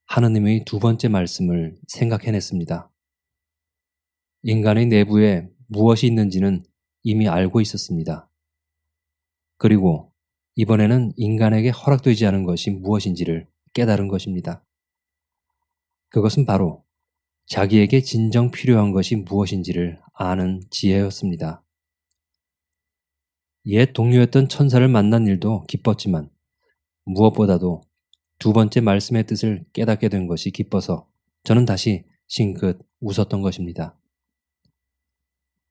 하느님의 두 번째 말씀을 생각해냈습니다. 인간의 내부에 무엇이 있는지는 이미 알고 있었습니다. 그리고 이번에는 인간에게 허락되지 않은 것이 무엇인지를 깨달은 것입니다. 그것은 바로 자기에게 진정 필요한 것이 무엇인지를 아는 지혜였습니다. 옛 동료였던 천사를 만난 일도 기뻤지만 무엇보다도 두 번째 말씀의 뜻을 깨닫게 된 것이 기뻐서 저는 다시 싱긋 웃었던 것입니다.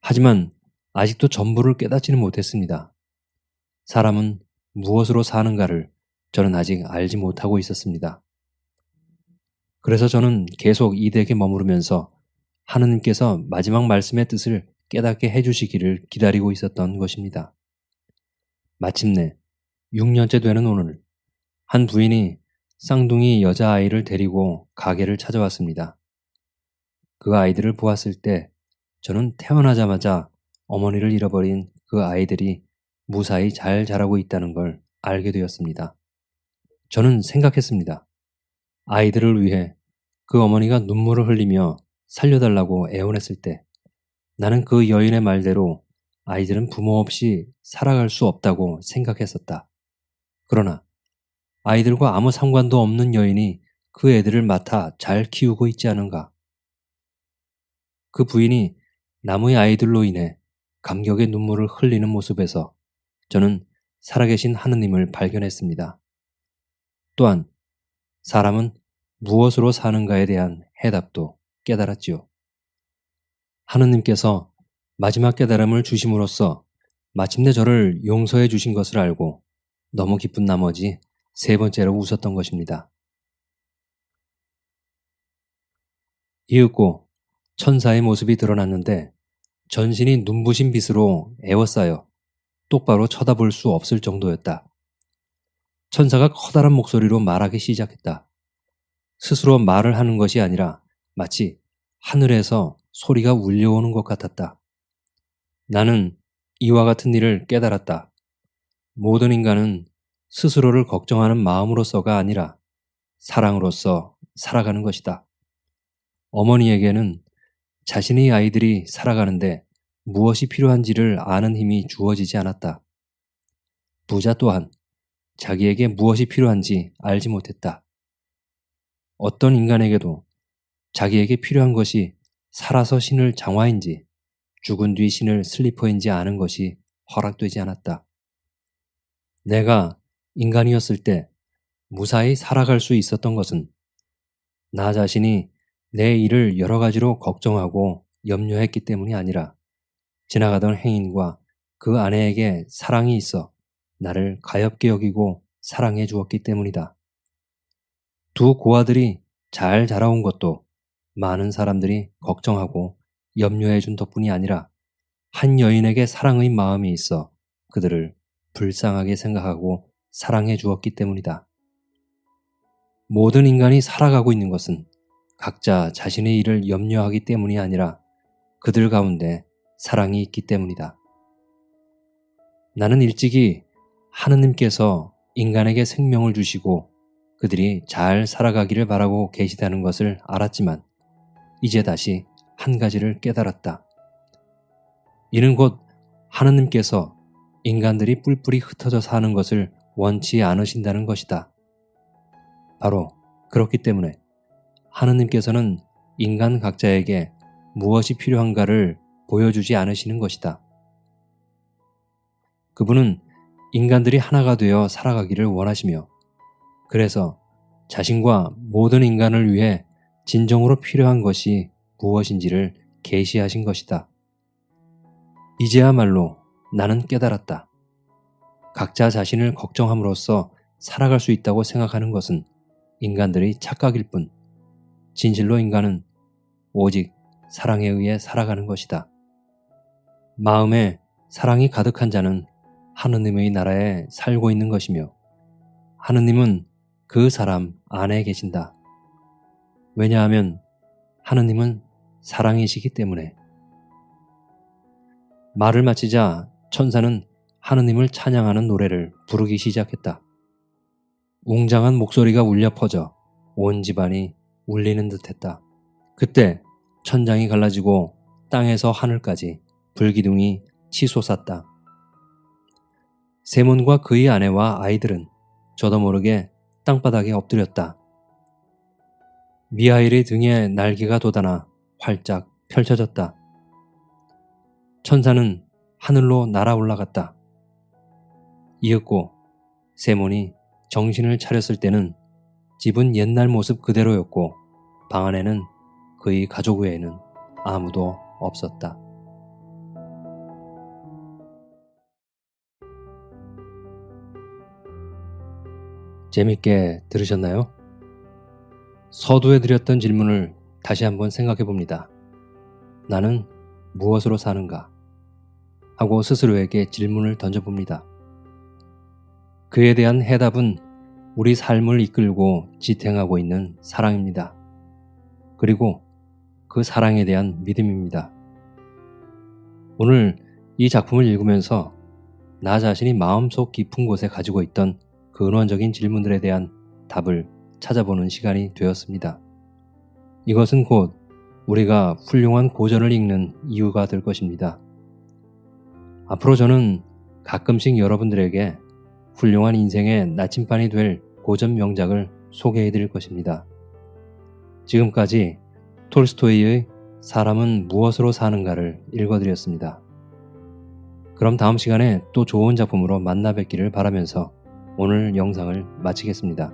하지만 아직도 전부를 깨닫지는 못했습니다. 사람은 무엇으로 사는가를 저는 아직 알지 못하고 있었습니다. 그래서 저는 계속 이 댁에 머무르면서 하느님께서 마지막 말씀의 뜻을 깨닫게 해주시기를 기다리고 있었던 것입니다. 마침내 6년째 되는 오늘, 한 부인이 쌍둥이 여자아이를 데리고 가게를 찾아왔습니다. 그 아이들을 보았을 때 저는 태어나자마자 어머니를 잃어버린 그 아이들이 무사히 잘 자라고 있다는 걸 알게 되었습니다. 저는 생각했습니다. 아이들을 위해 그 어머니가 눈물을 흘리며 살려달라고 애원했을 때 나는 그 여인의 말대로 아이들은 부모 없이 살아갈 수 없다고 생각했었다. 그러나 아이들과 아무 상관도 없는 여인이 그 애들을 맡아 잘 키우고 있지 않은가? 그 부인이 남의 아이들로 인해 감격의 눈물을 흘리는 모습에서 저는 살아계신 하느님을 발견했습니다. 또한 사람은 무엇으로 사는가에 대한 해답도 깨달았지요. 하느님께서 마지막 깨달음을 주심으로써 마침내 저를 용서해 주신 것을 알고 너무 기쁜 나머지 세 번째로 웃었던 것입니다. 이윽고 천사의 모습이 드러났는데 전신이 눈부신 빛으로 에워싸여 똑바로 쳐다볼 수 없을 정도였다. 천사가 커다란 목소리로 말하기 시작했다. 스스로 말을 하는 것이 아니라 마치 하늘에서 소리가 울려오는 것 같았다. 나는 이와 같은 일을 깨달았다. 모든 인간은 스스로를 걱정하는 마음으로서가 아니라 사랑으로서 살아가는 것이다. 어머니에게는 자신의 아이들이 살아가는데 무엇이 필요한지를 아는 힘이 주어지지 않았다. 부자 또한 자기에게 무엇이 필요한지 알지 못했다. 어떤 인간에게도 자기에게 필요한 것이 살아서 신을 장화인지 죽은 뒤 신을 슬리퍼인지 아는 것이 허락되지 않았다. 내가 인간이었을 때 무사히 살아갈 수 있었던 것은 나 자신이 내 일을 여러 가지로 걱정하고 염려했기 때문이 아니라 지나가던 행인과 그 아내에게 사랑이 있어 나를 가엾게 여기고 사랑해 주었기 때문이다. 두 고아들이 잘 자라온 것도 많은 사람들이 걱정하고 염려해 준 덕분이 아니라 한 여인에게 사랑의 마음이 있어 그들을 불쌍하게 생각하고 사랑해 주었기 때문이다. 모든 인간이 살아가고 있는 것은 각자 자신의 일을 염려하기 때문이 아니라 그들 가운데 사랑이 있기 때문이다. 나는 일찍이 하느님께서 인간에게 생명을 주시고 그들이 잘 살아가기를 바라고 계시다는 것을 알았지만 이제 다시 한 가지를 깨달았다. 이는 곧 하느님께서 인간들이 뿔뿔이 흩어져 사는 것을 원치 않으신다는 것이다. 바로 그렇기 때문에 하느님께서는 인간 각자에게 무엇이 필요한가를 보여주지 않으시는 것이다. 그분은 인간들이 하나가 되어 살아가기를 원하시며 그래서 자신과 모든 인간을 위해 진정으로 필요한 것이 무엇인지를 계시하신 것이다. 이제야말로 나는 깨달았다. 각자 자신을 걱정함으로써 살아갈 수 있다고 생각하는 것은 인간들의 착각일 뿐, 진실로 인간은 오직 사랑에 의해 살아가는 것이다. 마음에 사랑이 가득한 자는 하느님의 나라에 살고 있는 것이며 하느님은 그 사람 안에 계신다. 왜냐하면 하느님은 사랑이시기 때문에. 말을 마치자 천사는 하느님을 찬양하는 노래를 부르기 시작했다. 웅장한 목소리가 울려 퍼져 온 집안이 울리는 듯했다. 그때 천장이 갈라지고 땅에서 하늘까지 불기둥이 치솟았다. 세몬과 그의 아내와 아이들은 저도 모르게 땅바닥에 엎드렸다. 미하일의 등에 날개가 돋아나 활짝 펼쳐졌다. 천사는 하늘로 날아 올라갔다. 이윽고 세몬이 정신을 차렸을 때는 집은 옛날 모습 그대로였고 방 안에는 그의 가족 외에는 아무도 없었다. 재밌게 들으셨나요? 서두에 드렸던 질문을 다시 한번 생각해 봅니다. 나는 무엇으로 사는가? 하고 스스로에게 질문을 던져봅니다. 그에 대한 해답은 우리 삶을 이끌고 지탱하고 있는 사랑입니다. 그리고 그 사랑에 대한 믿음입니다. 오늘 이 작품을 읽으면서 나 자신이 마음속 깊은 곳에 가지고 있던 근원적인 질문들에 대한 답을 찾아보는 시간이 되었습니다. 이것은 곧 우리가 훌륭한 고전을 읽는 이유가 될 것입니다. 앞으로 저는 가끔씩 여러분들에게 훌륭한 인생의 나침반이 될 고전 명작을 소개해 드릴 것입니다. 지금까지 톨스토이의 사람은 무엇으로 사는가를 읽어드렸습니다. 그럼 다음 시간에 또 좋은 작품으로 만나 뵙기를 바라면서 오늘 영상을 마치겠습니다.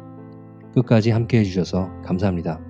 끝까지 함께 해주셔서 감사합니다.